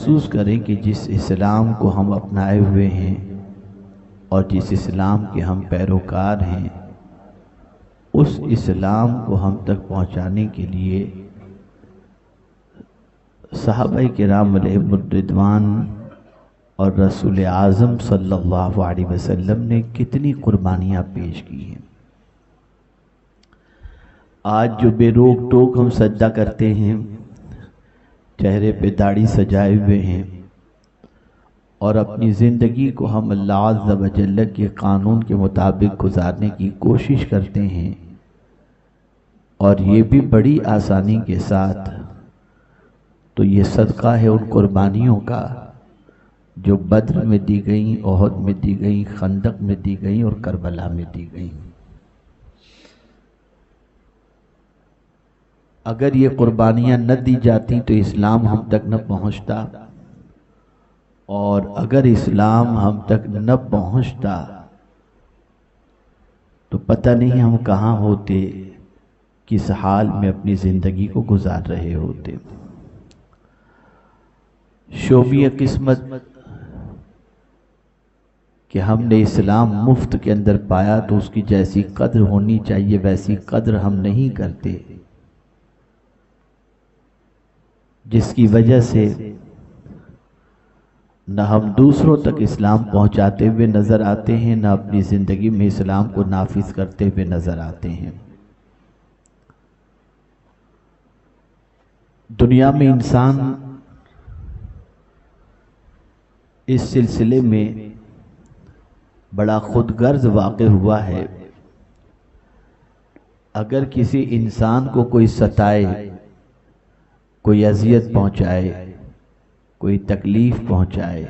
محسوس کریں کہ جس اسلام کو ہم اپنائے ہوئے ہیں اور جس اسلام کے ہم پیروکار ہیں، اس اسلام کو ہم تک پہنچانے کے لیے صحابہ کرام علیہم الرضوان اور رسول اعظم صلی اللہ علیہ وسلم نے کتنی قربانیاں پیش کی ہیں۔ آج جو بے روک ٹوک ہم سجدہ کرتے ہیں، چہرے پہ داڑھی سجائے ہوئے ہیں اور اپنی زندگی کو ہم اللہ عز و جل کے قانون کے مطابق گزارنے کی کوشش کرتے ہیں، اور یہ بھی بڑی آسانی کے ساتھ، تو یہ صدقہ ہے ان قربانیوں کا جو بدر میں دی گئیں، احد میں دی گئیں، خندق میں دی گئیں اور کربلا میں دی گئیں۔ اگر یہ قربانیاں نہ دی جاتی تو اسلام ہم تک نہ پہنچتا، اور اگر اسلام ہم تک نہ پہنچتا تو پتہ نہیں ہم کہاں ہوتے، کس حال میں اپنی زندگی کو گزار رہے ہوتے۔ شعبہ قسمت کہ ہم نے اسلام مفت کے اندر پایا تو اس کی جیسی قدر ہونی چاہیے ویسی قدر ہم نہیں کرتے، جس کی وجہ سے نہ ہم دوسروں تک اسلام پہنچاتے ہوئے نظر آتے ہیں، نہ اپنی زندگی میں اسلام کو نافذ کرتے ہوئے نظر آتے ہیں۔ دنیا میں انسان اس سلسلے میں بڑا خود غرض واقع ہوا ہے۔ اگر کسی انسان کو کوئی ستائے، کوئی اذیت پہنچائے، کوئی تکلیف پہنچائے،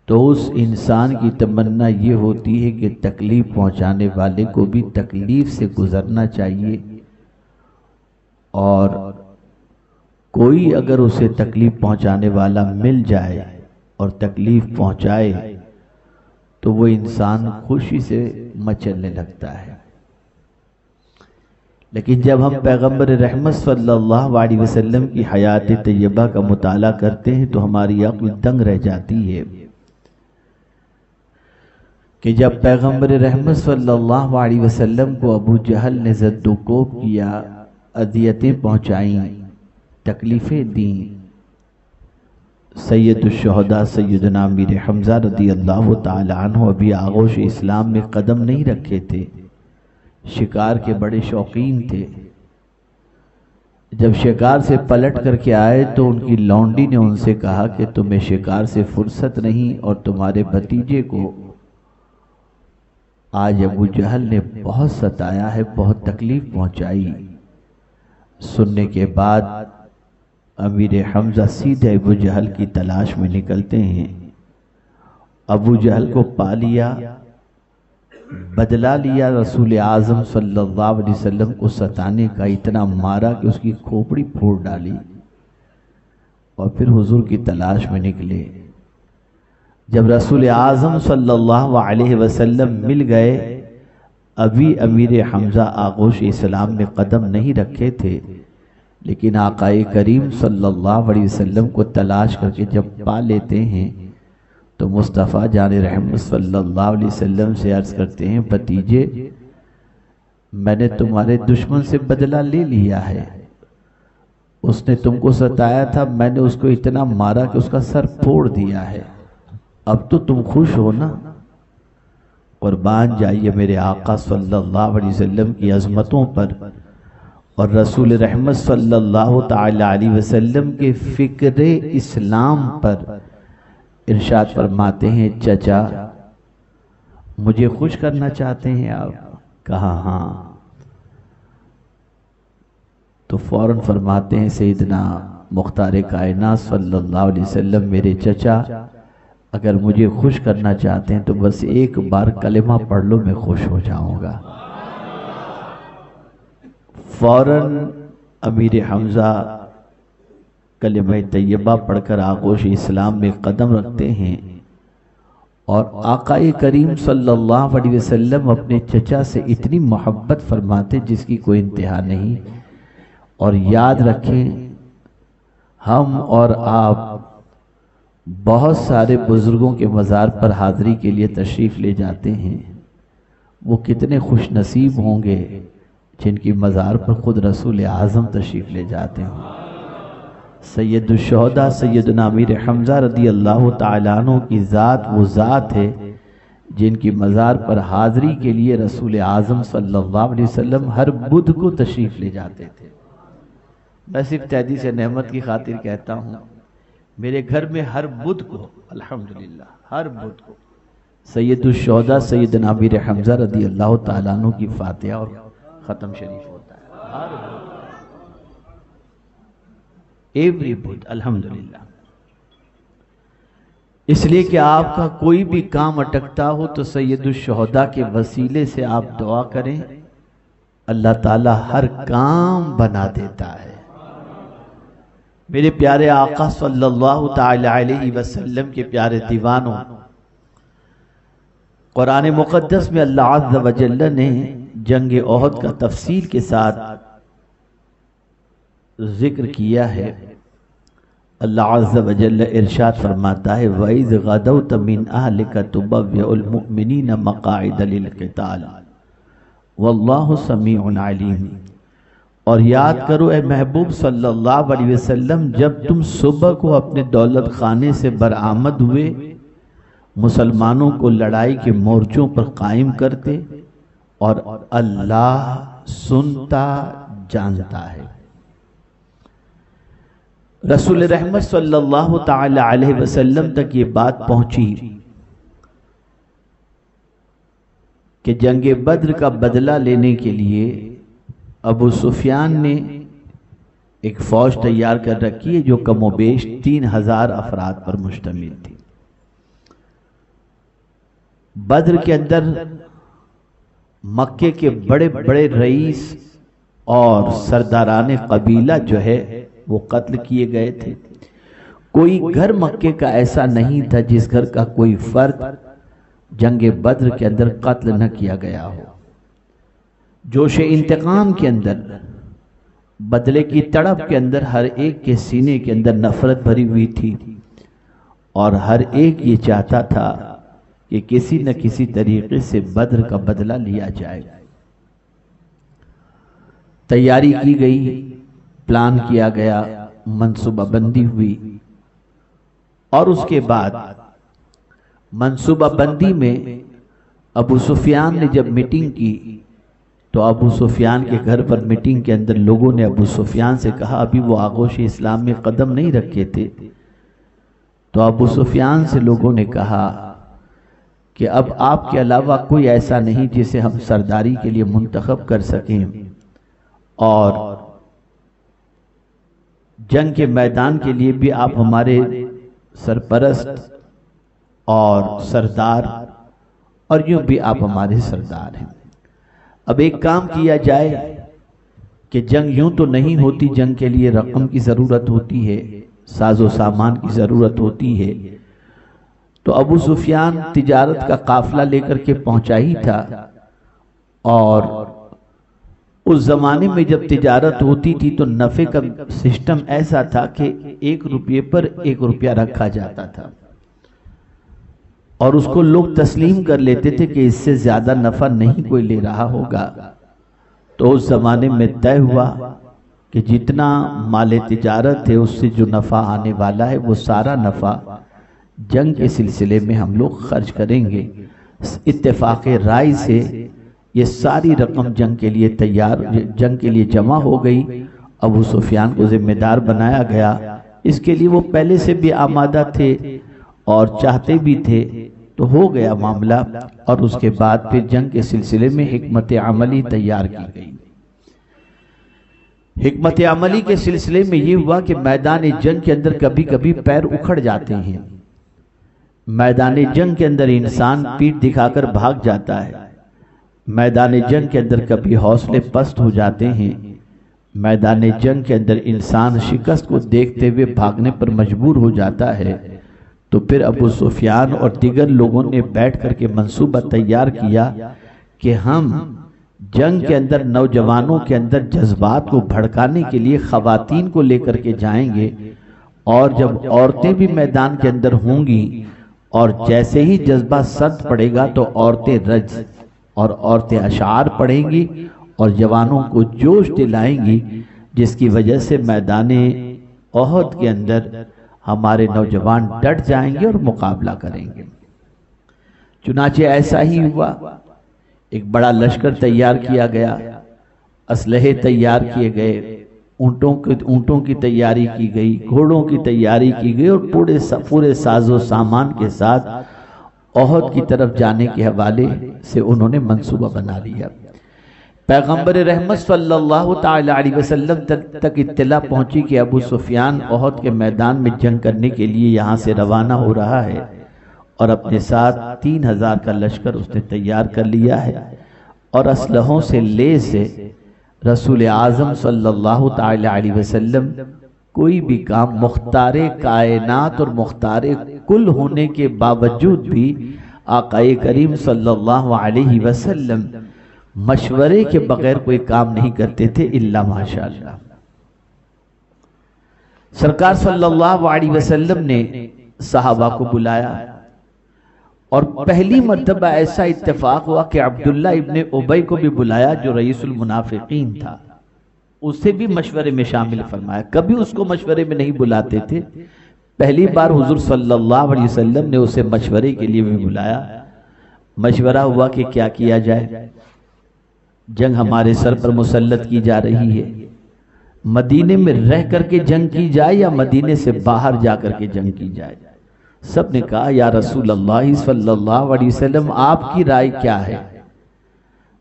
تو اس انسان کی تمنا یہ ہوتی ہے کہ تکلیف پہنچانے والے کو بھی تکلیف سے گزرنا چاہیے، اور کوئی اگر اسے تکلیف پہنچانے والا مل جائے اور تکلیف پہنچائے تو وہ انسان خوشی سے مچلنے لگتا ہے۔ لیکن جب ہم پیغمبر رحمت صلی اللہ علیہ وسلم کی حیات طیبہ کا مطالعہ کرتے ہیں تو ہماری عقل دنگ رہ جاتی ہے کہ جب پیغمبر رحمت صلی اللہ علیہ وسلم کو ابو جہل نے زد و کوب کیا، اذیتیں پہنچائیں، تکلیفیں دیں، سید الشہداء سیدنا امیر حمزہ رضی اللہ تعالی عنہ ابھی آغوش اسلام میں قدم نہیں رکھے تھے، شکار کے بڑے شوقین تھے۔ جب شکار سے پلٹ کر کے آئے تو ان کی لونڈی نے ان سے کہا کہ تمہیں شکار سے فرصت نہیں، اور تمہارے بھتیجے کو آج ابو جہل نے بہت ستایا ہے، بہت تکلیف پہنچائی۔ سننے کے بعد امیر حمزہ سیدھے ابو جہل کی تلاش میں نکلتے ہیں، ابو جہل کو پا لیا، بدلہ لیا، رسول اعظم صلی اللہ علیہ وسلم کو ستانے کا، اتنا مارا کہ اس کی کھوپڑی پھوڑ ڈالی، اور پھر حضور کی تلاش میں نکلے۔ جب رسول اعظم صلی اللہ علیہ وسلم مل گئے، ابھی امیر حمزہ آغوش اسلام میں قدم نہیں رکھے تھے، لیکن آقا کریم صلی اللہ علیہ وسلم کو تلاش کر کے جب پا لیتے ہیں تو مصطفیٰ جان رحمت صلی اللہ علیہ وسلم سے عرض کرتے ہیں، بھتیجے میں نے تمہارے دشمن سے بدلہ لے لیا ہے، اس نے تم کو ستایا تھا، میں نے اس کو اتنا مارا کہ اس کا سر پھوڑ دیا ہے، اب تو تم خوش ہو نا؟ قربان جائیے میرے آقا صلی اللہ علیہ وسلم کی عظمتوں پر اور رسول رحمت صلی اللہ تعالی علیہ وسلم کے فکر اسلام پر۔ ارشاد فرماتے ہیں، چچا مجھے خوش کرنا چاہتے ہیں آپ؟ کہا ہاں۔ تو فوراً فرماتے ہیں سیدنا مختار کائنات صلی اللہ علیہ وسلم، میرے چچا اگر مجھے خوش کرنا چاہتے ہیں تو بس ایک بار کلمہ پڑھ لو، میں خوش ہو جاؤں گا۔ فوراً امیر حمزہ کلمہ طیبہ پڑھ کر آغوش اسلام میں قدم رکھتے ہیں، اور آقا کریم صلی اللہ علیہ وسلم اپنے چچا سے اتنی محبت فرماتے جس کی کوئی انتہا نہیں۔ اور یاد رکھیں، ہم اور آپ بہت سارے بزرگوں کے مزار پر حاضری کے لیے تشریف لے جاتے ہیں، وہ کتنے خوش نصیب ہوں گے جن کی مزار پر خود رسول اعظم تشریف لے جاتے ہیں۔ سید الشہداء سیدنا امیر حمزہ رضی اللہ تعالیٰ عنہ کی ذات وہ ذات ہے جن کی مزار پر حاضری کے لیے رسول اعظم صلی اللہ علیہ وسلم ہر بدھ کو تشریف لے جاتے تھے۔ میں صرف تحدیث نعمت کی خاطر کہتا ہوں، میرے گھر میں ہر بدھ کو الحمدللہ ہر بدھ کو سید الشہداء سیدنا امیر حمزہ رضی اللہ تعالیٰ عنہ کی فاتحہ اور ختم شریف ہوتا ہے، ہر بدھ، ایوری بدھ الحمدللہ۔ اس لیے کہ آپ کا کوئی بھی کام اٹکتا ہو تو سید الشہداء کے وسیلے سے آپ دعا کریں، اللہ تعالی ہر کام بنا دیتا ہے۔ میرے پیارے آقا صلی اللہ تعالی علیہ وسلم کے پیارے دیوانوں، قرآن مقدس میں اللہ عز و جل نے جنگ احد کا تفصیل کے ساتھ ذکر کیا ہے۔ اللہ عز و جل ارشاد فرماتا ہے وَإِذْ غَدَوْتَ مِنْ أَهْلِكَ تُبَوِّئُ الْمُؤْمِنِينَ مَقَاعِدَ لِلْقِتَالِ وَاللَّهُ سَمِيعٌ عَلِيمٌ۔ اور یاد کرو اے محبوب صلی اللہ علیہ وسلم، جب تم صبح کو اپنے دولت خانے سے برآمد ہوئے، مسلمانوں کو لڑائی کے مورچوں پر قائم کرتے، اور اللہ سنتا جانتا ہے۔ رسول رحمت صلی اللہ تعالی علیہ وسلم تک یہ بات پہنچی کہ جنگ بدر کا بدلہ لینے کے لیے ابو سفیان نے ایک فوج تیار کر رکھی ہے جو کم و بیش 3000 افراد پر مشتمل تھی۔ بدر کے اندر مکے کے بڑے بڑے رئیس اور سرداران قبیلہ جو ہے وہ قتل کیے گئے تھے۔ کوئی گھر مکے کا ایسا نہیں تھا جس گھر کا کوئی فرد جنگ بدر کے اندر قتل نہ کیا گیا ہو۔ جوش انتقام کے اندر، بدلے کی تڑپ کے اندر ہر ایک کے سینے کے اندر نفرت بھری ہوئی تھی، اور ہر ایک یہ چاہتا تھا کہ کسی نہ کسی طریقے سے بدر کا بدلہ لیا جائے۔ تیاری کی گئی، پلان کیا گیا، منصوبہ بندی ہوئی، اور اس کے بعد منصوبہ بندی میں ابو سفیان نے جب میٹنگ کی تو ابو سفیان کے گھر پر میٹنگ کے اندر لوگوں نے ابو سفیان سے کہا، ابھی وہ آغوش اسلام میں قدم نہیں رکھے تھے، تو ابو سفیان سے لوگوں نے کہا کہ اب آپ کے علاوہ کوئی ایسا نہیں جسے ہم سرداری کے لیے منتخب کر سکیں، اور جنگ کے میدان کے لیے بھی آپ ہمارے سرپرست اور سردار، اور یوں بھی آپ ہمارے سردار ہیں۔ اب ایک کام کیا جائے کہ جنگ یوں تو نہیں ہوتی، جنگ کے لیے رقم کی ضرورت ہوتی ہے، ساز و سامان کی ضرورت ہوتی ہے۔ تو ابو سفیان تجارت کا قافلہ لے کر کے پہنچا ہی تھا، اور اس زمانے میں جب تجارت ہوتی تھی تو نفع کا سسٹم ایسا تھا کہ 1 روپے پر 1 روپیہ رکھا جاتا تھا، اور اس کو لوگ تسلیم کر لیتے تھے کہ اس سے زیادہ نفع نہیں کوئی لے رہا ہوگا۔ تو اس زمانے میں طے ہوا کہ جتنا مال تجارت ہے اس سے جو نفع آنے والا ہے وہ سارا نفع جنگ کے سلسلے میں ہم لوگ خرچ کریں گے۔ اتفاق رائے سے یہ ساری رقم جنگ کے لیے تیار، جنگ کے لیے جمع ہو گئی۔ ابو سفیان کو ذمہ دار بنایا گیا، اس کے لیے وہ پہلے سے بھی آمادہ تھے اور چاہتے بھی تھے، تو ہو گیا معاملہ۔ اور اس کے بعد پھر جنگ کے سلسلے میں حکمت عملی تیار کی گئی۔ حکمت عملی کے سلسلے میں یہ ہوا کہ میدان جنگ کے اندر کبھی کبھی پیر اکھڑ جاتے ہیں، میدان جنگ کے اندر انسان پیٹھ دکھا کر بھاگ جاتا ہے، میدان جنگ کے اندر کبھی حوصلے پست ہو جاتے ہیں، میدان جنگ کے اندر انسان شکست کو دیکھتے ہوئے بھاگنے پر مجبور ہو جاتا ہے۔ تو پھر ابو سفیان اور دیگر لوگوں نے بیٹھ کر کے منصوبہ تیار کیا کہ ہم جنگ کے اندر نوجوانوں کے اندر جذبات کو بھڑکانے کے لیے خواتین کو لے کر کے جائیں گے، اور جب عورتیں بھی میدان کے اندر ہوں گی اور جیسے ہی جذبہ سرد پڑے گا تو عورتیں رجز اور عورتیں اشعار پڑھیں گی اور جوانوں کو جوش دلائیں گی، جس کی وجہ سے میدان احد کے اندر ہمارے نوجوان ڈٹ جائیں گے اور مقابلہ کریں گے۔ چنانچہ ایسا ہی ہوا، ایک بڑا لشکر تیار کیا گیا، اسلحے تیار کیے گئے، اونٹوں کی تیاری کی گئی، گھوڑوں کی تیاری کی گئی، اور پورے ساز و سامان کے ساتھ احد کی طرف جانے کے حوالے سے انہوں نے منصوبہ بنا لیا۔ پیغمبر رحمت صلی اللہ تعالی علیہ وسلم تک اطلاع پہنچی کہ ابو سفیان احد کے میدان میں جنگ کرنے کے لیے یہاں سے روانہ ہو رہا ہے، اور اپنے ساتھ 3000 کا لشکر اس نے تیار کر لیا ہے، اور اسلحوں سے لیس ہے۔ رسول اعظم صلی اللہ تعالی علیہ وسلم کوئی بھی کام مختار کائنات اور مختار کل ہونے کے باوجود بھی آقا کریم صلی اللہ علیہ وسلم مشورے کے بغیر کوئی کام نہیں کرتے تھے الا ماشاءاللہ۔ سرکار صلی اللہ علیہ وسلم نے صحابہ کو بلایا، اور پہلی مرتبہ ایسا اتفاق ہوا کہ عبداللہ ابن ابی کو بھی بلایا جو رئیس المنافقین تھا، اسے بھی مشورے میں شامل فرمایا۔ کبھی اس کو مشورے میں نہیں بلاتے تھے، پہلی بار حضور صلی اللہ علیہ وسلم نے اسے مشورے کے لیے بھی بلایا۔ مشورہ ہوا کہ کیا کیا جائے، جنگ ہمارے سر پر مسلط کی جا رہی ہے، مدینے میں رہ کر کے جنگ کی جائے یا مدینے سے باہر جا کر کے جنگ کی جائے۔ سب نے کہا یا رسول اللہ صلی اللہ علیہ وسلم آپ کی رائے کیا ہے؟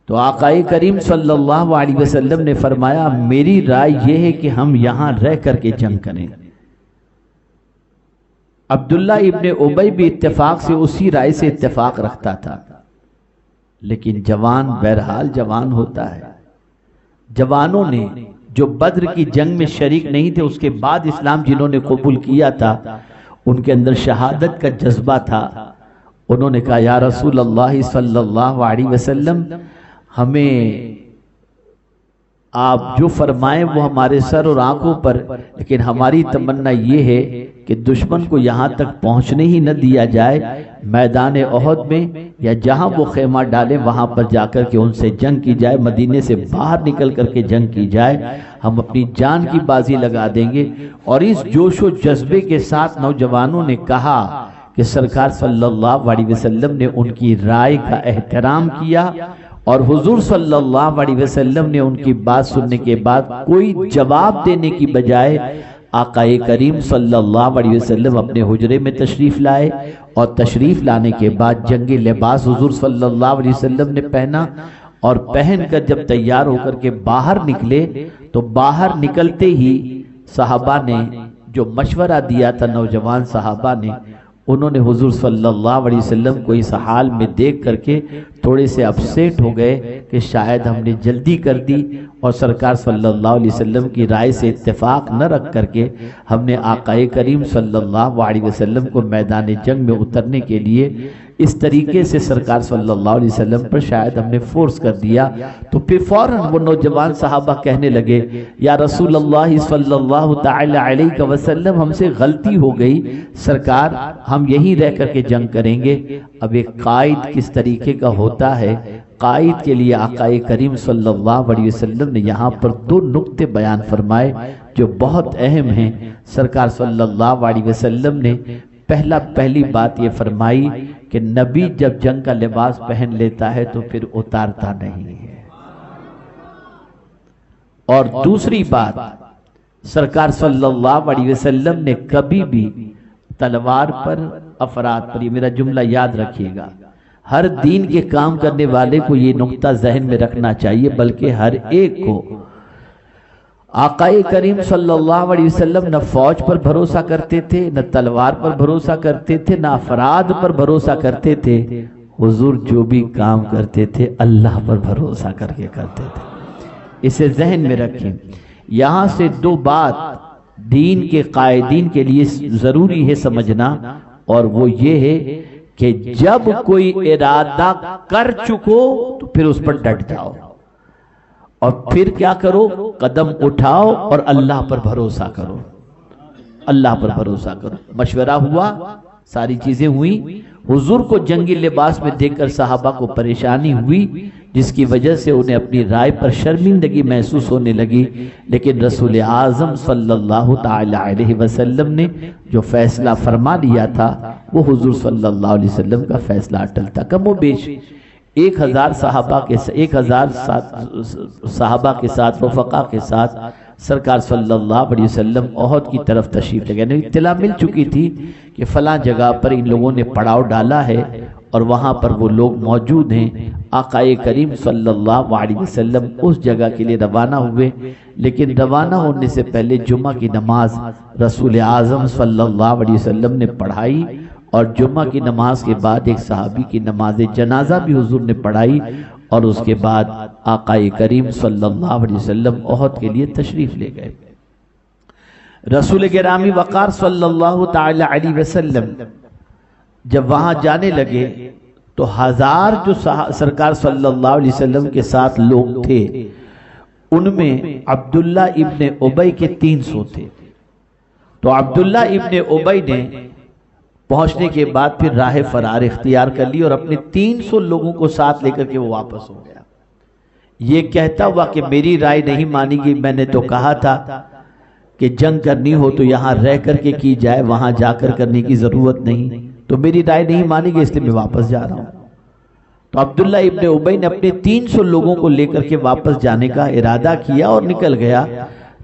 تو آقا کریم صلی اللہ علیہ وسلم نے فرمایا میری رائے یہ ہے کہ ہم یہاں رہ کر کے جنگ کریں۔ عبداللہ ابن ابی بھی اتفاق سے اسی رائے سے اتفاق رکھتا تھا، لیکن جوان بہرحال جوان ہوتا ہے۔ جوانوں نے جو بدر کی جنگ میں شریک نہیں تھے، اس کے بعد اسلام جنہوں نے قبول کیا تھا، ان کے اندر شہادت کا جذبہ تھا۔ انہوں نے کہا یا رسول اللہ صلی اللہ علیہ وسلم ہمیں آپ جو فرمائیں وہ ہمارے سر اور آنکھوں پر، لیکن ہماری تمنا یہ ہے کہ دشمن کو یہاں تک پہنچنے ہی نہ دیا جائے، میدان احد میں یا جہاں وہ خیمہ ڈالے وہاں پر جا کر کے ان سے جنگ کی جائے، مدینے سے باہر نکل کر کے جنگ کی جائے، ہم اپنی جان کی بازی لگا دیں گے۔ اور اس جوش و جذبے کے ساتھ نوجوانوں نے کہا کہ سرکار صلی اللہ علیہ وسلم نے ان کی رائے کا احترام کیا، اور حضور صلی اللہ علیہ وسلم نے ان کی بات سننے کے بعد کوئی جواب دینے کی بجائے آقا کریم صلی اللہ علیہ وسلم اپنے حجرے میں تشریف لائے، اور تشریف لانے کے بعد جنگی لباس حضور صلی اللہ علیہ وسلم نے پہنا، اور پہن کر جب تیار ہو کر کے باہر نکلے تو باہر نکلتے ہی صحابہ نے جو مشورہ دیا تھا، نوجوان صحابہ نے، انہوں نے حضور صلی اللہ علیہ وسلم کو اس حال میں دیکھ کر کے تھوڑے سے اپسیٹ ہو گئے کہ شاید ہم نے جلدی کر دی، اور سرکار صلی اللہ علیہ وسلم کی رائے سے اتفاق نہ رکھ کر کے ہم نے آقا کریم صلی اللہ علیہ وسلم کو میدان جنگ میں اترنے کے لیے اس طریقے سے سرکار صلی اللہ علیہ وسلم پر شاید ہم نے فورس کر دیا۔ تو پھر فوراً وہ نوجوان صحابہ کہنے لگے یا رسول اللہ صلی اللہ تعالی علیہ وسلم ہم سے غلطی ہو گئی، سرکار ہم یہیں رہ کر کے جنگ کریں گے۔ اب ایک قائد کس طریقے کا ہوتا ہے، قائد کے لیے آقا کریم صلی اللہ علیہ وسلم نے یہاں پر دو نقطے بیان فرمائے جو بہت اہم ہیں۔ سرکار صلی اللہ علیہ وسلم نے پہلی بات یہ فرمائی کہ نبی جب جنگ کا لباس پہن لیتا ہے تو پھر اتارتا نہیں ہے، اور دوسری بات سرکار صلی اللہ علیہ وسلم نے کبھی بھی تلوار پر، افراد پر، یہ میرا جملہ یاد رکھیے گا، ہر دین کے کام کرنے والے کو یہ نقطہ ذہن میں رکھنا چاہیے، بلکہ ہر ایک کو۔ آقا کریم صلی اللہ علیہ وسلم نہ فوج پر بھروسہ کرتے تھے، نہ تلوار پر بھروسہ کرتے تھے، نہ افراد پر بھروسہ کرتے تھے، حضور جو بھی کام کرتے تھے اللہ پر بھروسہ کر کے کرتے تھے۔ اسے ذہن میں رکھیں۔ یہاں سے دو بات دین کے قائدین کے لیے ضروری ہے سمجھنا، اور وہ یہ ہے کہ جب کوئی ارادہ کر چکو تو پھر اس پر ڈٹ جاؤ، اور پھر کیا کرو، قدم اٹھاؤ اور اللہ پر بھروسہ کرو۔ اللہ پر بھروسہ کرو۔ مشورہ ہوا، ساری چیزیں ہوئی، حضور کو جنگی لباس میں دیکھ کر صحابہ کو پریشانی ہوئی، جس کی وجہ سے انہیں اپنی رائے پر شرمندگی محسوس ہونے لگی، لیکن رسول اعظم صلی اللہ تعالی علیہ وسلم نے جو فیصلہ فرما لیا تھا وہ حضور صلی اللہ علیہ وسلم کا فیصلہ اٹل تھا۔ کم و بیش 1000 صحابہ کے ساتھ رفقا کے ساتھ سرکار صلی اللہ علیہ وسلم احد کی طرف تشریف لے گئے۔ یعنی اطلاع مل چکی تھی کہ فلاں جگہ پر ان لوگوں نے پڑاؤ ڈالا ہے اور وہاں پر وہ لوگ موجود ہیں۔ آقا کریم صلی اللہ علیہ وسلم اس جگہ کے لیے روانہ ہوئے، لیکن روانہ ہونے سے پہلے جمعہ کی نماز رسول اعظم صلی اللہ علیہ وسلم نے پڑھائی، اور جمعہ کی نماز کے بعد ایک صحابی کی نماز جنازہ بھی حضور نے پڑھائی، اور اس کے بعد آقا کریم صلی اللہ علیہ وسلم احد کے لیے تشریف لے گئے۔ رسول گرامی وقار صلی اللہ تعالی علیہ وسلم جب وہاں جانے لگے تو 1000 جو سرکار صلی اللہ علیہ وسلم کے ساتھ لوگ تھے، ان میں عبداللہ ابن ابی کے 300 تھے۔ تو عبداللہ ابن ابی نے پہنچنے کے بعد پھر راہ فرار اختیار کر لی اور اپنے 300 لوگوں کو ساتھ لے کر کے وہ واپس ہو گیا، یہ کہتا ہوا کہ میری رائے نہیں مانی گی، میں نے تو کہا تھا کہ جنگ کرنی ہو تو یہاں رہ کر کے کی جائے، وہاں جا کر کرنے کی ضرورت نہیں، تو میری رائے نہیں مانی گی، اس لیے میں واپس جا رہا ہوں۔ تو عبداللہ ابن ابی نے اپنے 300 لوگوں کو لے کر کے واپس جانے کا ارادہ کیا اور نکل گیا۔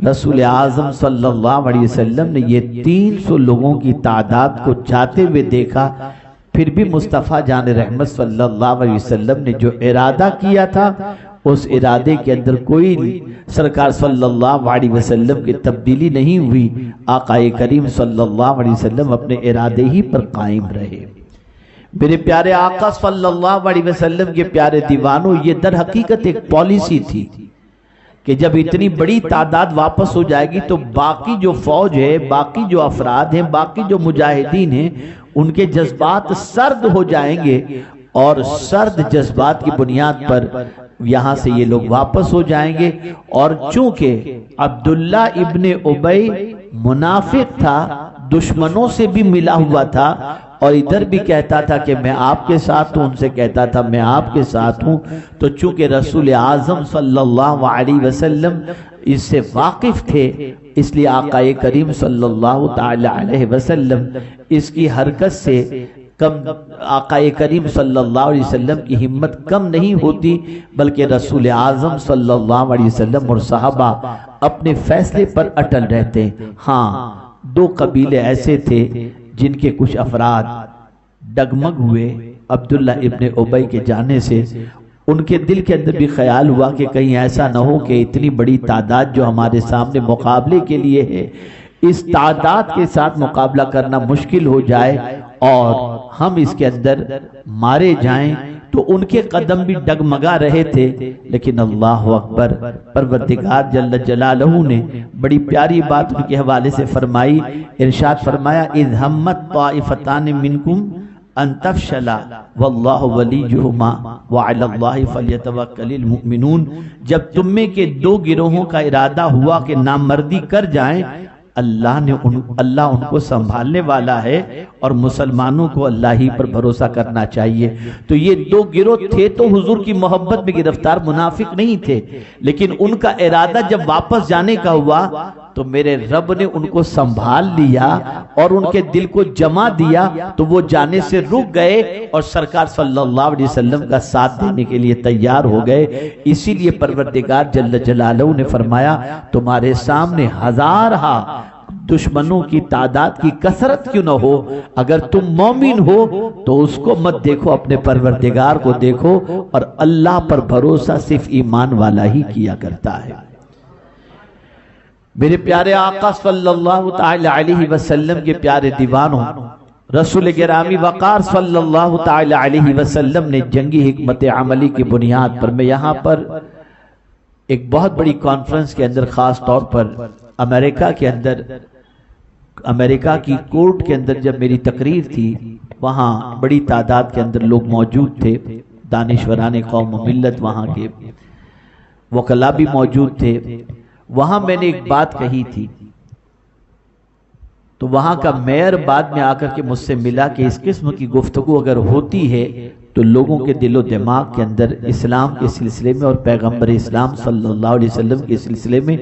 رسول اعظم صلی اللہ علیہ وسلم نے یہ 300 لوگوں کی تعداد کو جاتے ہوئے دیکھا، پھر بھی مصطفیٰ جان رحمت صلی اللہ علیہ وسلم نے جو ارادہ کیا تھا اس ارادے کے اندر کوئی سرکار صلی اللہ علیہ وسلم کی تبدیلی نہیں ہوئی۔ آقا کریم صلی اللہ علیہ وسلم اپنے ارادے ہی پر قائم رہے۔ میرے پیارے آقا صلی اللہ علیہ وسلم کے پیارے دیوانوں، یہ در حقیقت ایک پالیسی تھی کہ جب اتنی بڑی تعداد واپس ہو جائے گی تو باقی جو فوج ہے، باقی جو افراد ہیں، باقی جو مجاہدین ہیں، ان کے جذبات سرد ہو جائیں گے، اور سرد جذبات کی بنیاد پر یہاں سے یہ لوگ واپس ہو جائیں گے۔ اور چونکہ عبداللہ ابن ابی منافق تھا، دشمنوں سے بھی ملا ہوا تھا، اور ادھر بھی کہتا تھا کہ میں آپ کے ساتھ ہوں، ان سے کہتا تھا میں آپ کے ساتھ ہوں، تو چونکہ رسول اعظم صلی اللہ علیہ وسلم اس سے واقف تھے، اس لیے آقا کریم صلی اللہ تعالی علیہ وسلم اس کی حرکت سے کم، آقا کریم صلی اللہ علیہ وسلم کی ہمت کم نہیں ہوتی، بلکہ رسول اعظم صلی اللہ علیہ وسلم اور صحابہ اپنے فیصلے پر اٹل رہتے۔ ہاں، 2 قبیلے ایسے تھے جن کے کچھ افراد ڈگمگ ہوئے عبداللہ ابن ابی کے جانے سے۔ ان کے دل کے اندر بھی خیال ہوا کہ کہیں ایسا نہ ہو کہ اتنی بڑی تعداد جو ہمارے سامنے مقابلے کے لیے ہے، اس تعداد کے ساتھ مقابلہ کرنا مشکل ہو جائے اور ہم اس کے اندر مارے جائیں۔ تو ان کے قدم بھی ڈگمگا رہے تھے، لیکن اللہ اکبر، پروردگار جل جلالہ نے بڑی پیاری بات ان کے حوالے سے فرمائی، ارشاد فرمایا اذ ہمت طائفتان منکم ان تفشلا واللہ ولیہما وعلی اللہ فلیتوکل المؤمنون۔ جب تم میں کے 2 گروہوں کا ارادہ ہوا کہ نامردی کر جائیں، اللہ ان کو سنبھالنے والا ہے، اور مسلمانوں کو اللہ ہی پر بھروسہ کرنا چاہیے۔ تو یہ 2 گروہ تھے تو حضور کی محبت میں گرفتار، منافق نہیں تھے، لیکن ان کا ارادہ جب واپس جانے کا ہوا تو میرے رب نے ان کو سنبھال لیا اور ان کے دل کو جما دیا، تو وہ جانے سے رک گئے اور سرکار صلی اللہ علیہ وسلم کا ساتھ دینے کے لیے تیار ہو گئے۔ اسی لیے پروردگار جل جلالہ نے فرمایا تمہارے سامنے 1000 دشمنوں کی تعداد کی کثرت کیوں نہ ہو، اگر تم مومن ہو تو اس کو مت دیکھو، اپنے پروردگار کو دیکھو، اور اللہ پر بھروسہ صرف ایمان والا ہی کیا کرتا ہے۔ میرے پیارے آقا صلی اللہ تعالی علیہ وسلم کے پیارے دیوانوں، رسول گرامی وقار صلی اللہ تعالی علیہ وسلم نے جنگی حکمت عملی کی بنیاد پر، میں یہاں پر ایک بہت بڑی کانفرنس کے اندر، خاص طور پر امریکہ کے اندر، امریکہ کی کورٹ کے اندر جب میری تقریر تھی، وہاں بڑی تعداد کے اندر لوگ موجود تھے، دانشوران قوم و ملت، وہاں کے وکلاء بھی موجود تھے۔ وہاں میں نے ایک بات کہی تھی تو وہاں کا میئر بعد میں آ کر کے مجھ سے ملا کہ اس قسم کی گفتگو اگر ہوتی ہے تو لوگوں کے دل و دماغ کے اندر اسلام کے سلسلے میں اور پیغمبر اسلام صلی اللہ علیہ وسلم کے سلسلے میں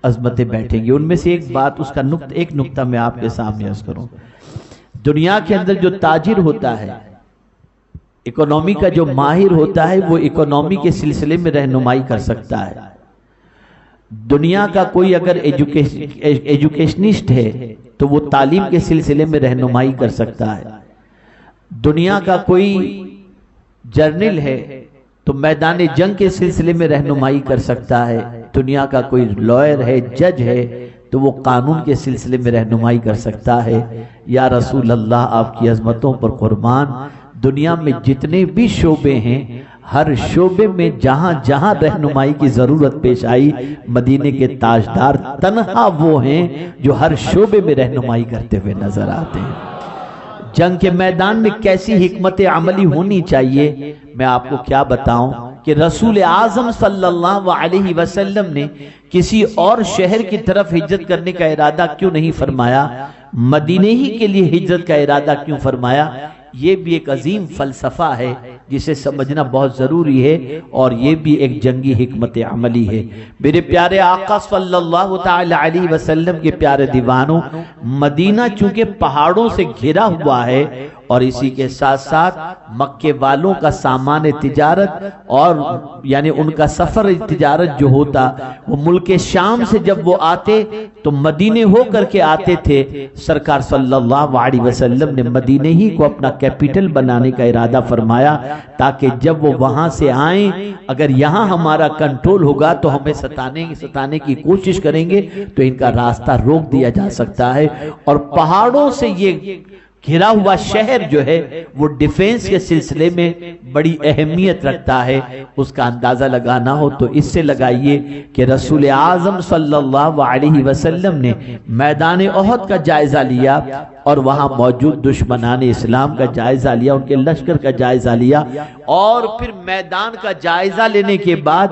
عظمتیں بیٹھیں گی۔ ان میں سے ایک بات، اس کا ایک نقطہ میں آپ کے سامنے عرض کروں۔ دنیا کے اندر جو تاجر ہوتا ہے، اکنومی کا جو ماہر ہوتا ہے، وہ اکنومی کے سلسلے میں رہنمائی کر سکتا ہے۔ دنیا کا کوئی اگر ایجوکیشنسٹ ہے تو وہ تعلیم کے سلسلے میں رہنمائی کر سکتا ہے۔ دنیا کا کوئی جرنل ہے تو میدان جنگ کے سلسلے میں رہنمائی کر سکتا ہے۔ دنیا کا کوئی لائر ہے، جج ہے تو وہ قانون کے سلسلے میں رہنمائی کر سکتا ہے۔ یا رسول اللہ، آپ کی عظمتوں پر قربان، دنیا میں جتنے بھی شعبے ہیں، ہر شعبے میں جہاں جہاں رہنمائی کی ضرورت پیش آئی، مدینے کے تاجدار تنہا وہ ہیں جو ہر شعبے میں رہنمائی کرتے ہوئے نظر آتے ہیں۔ جنگ کے میدان میں کیسی حکمت عملی ہونی چاہیے، میں آپ کو کیا بتاؤں کہ رسول اعظم صلی اللہ علیہ وسلم نے کسی اور شہر کی طرف ہجرت کرنے کا ارادہ کیوں نہیں فرمایا؟ مدینے ہی کے لیے ہجرت کا ارادہ کیوں فرمایا؟ یہ بھی ایک عظیم فلسفہ ہے جسے سمجھنا بہت ضروری ہے، اور یہ بھی ایک جنگی حکمت عملی ہے۔ میرے پیارے آقا صلی اللہ تعالی علیہ وسلم کے پیارے دیوانوں، مدینہ چونکہ پہاڑوں سے گھرا ہوا ہے، اور اسی کے ساتھ ساتھ مکے والوں کا سامان تجارت اور یعنی ان کا سفر تجارت جو ہوتا، وہ ملک شام سے جب وہ آتے تو مدینے ہو کر کے آتے تھے۔ سرکار صلی اللہ علیہ وسلم نے مدینے ہی کو اپنا کیپٹل بنانے کا ارادہ فرمایا، تاکہ جب وہ وہاں سے آئیں، اگر یہاں ہمارا کنٹرول ہوگا تو ہمیں ستانے کی کوشش کریں گے تو ان کا راستہ روک دیا جا سکتا ہے۔ اور پہاڑوں سے یہ گھرا ہوا شہر جو ہے وہ ڈیفینس کے سلسلے میں بڑی اہمیت رکھتا ہے۔ اس کا اندازہ لگانا ہو تو اس سے لگائیے کہ رسول اعظم صلی اللہ علیہ وسلم نے میدان احد کا جائزہ لیا، اور وہاں موجود دشمنان اسلام کا جائزہ لیا، ان کے لشکر کا جائزہ لیا، اور پھر میدان کا جائزہ لینے کے بعد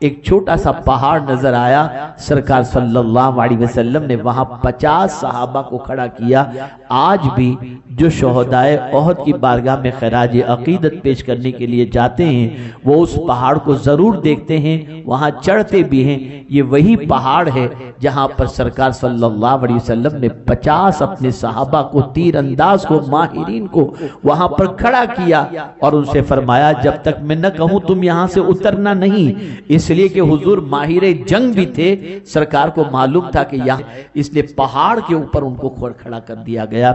ایک چھوٹا سا پہاڑ نظر آیا۔ سرکار صلی اللہ علیہ وسلم نے وہاں 50 صحابہ کو کھڑا کیا۔ آج بھی جو شہدائے احد کی بارگاہ میں خراج عقیدت پیش کرنے کے لیے جاتے ہیں، وہ اس پہاڑ کو ضرور دیکھتے ہیں، وہاں چڑھتے بھی ہیں۔ یہ وہی پہاڑ ہے جہاں پر سرکار صلی اللہ علیہ وسلم نے 50 اپنے صحابہ کو، تیر انداز کو، ماہرین کو وہاں پر کھڑا کیا، اور ان سے فرمایا جب تک میں نہ کہوں تم یہاں سے اترنا نہیں۔ اس لیے کہ حضور ماہر جنگ بھی تھے، سرکار کو معلوم تھا کہ یہاں، اس لیے پہاڑ کے اوپر ان کو کھڑا کر دیا گیا۔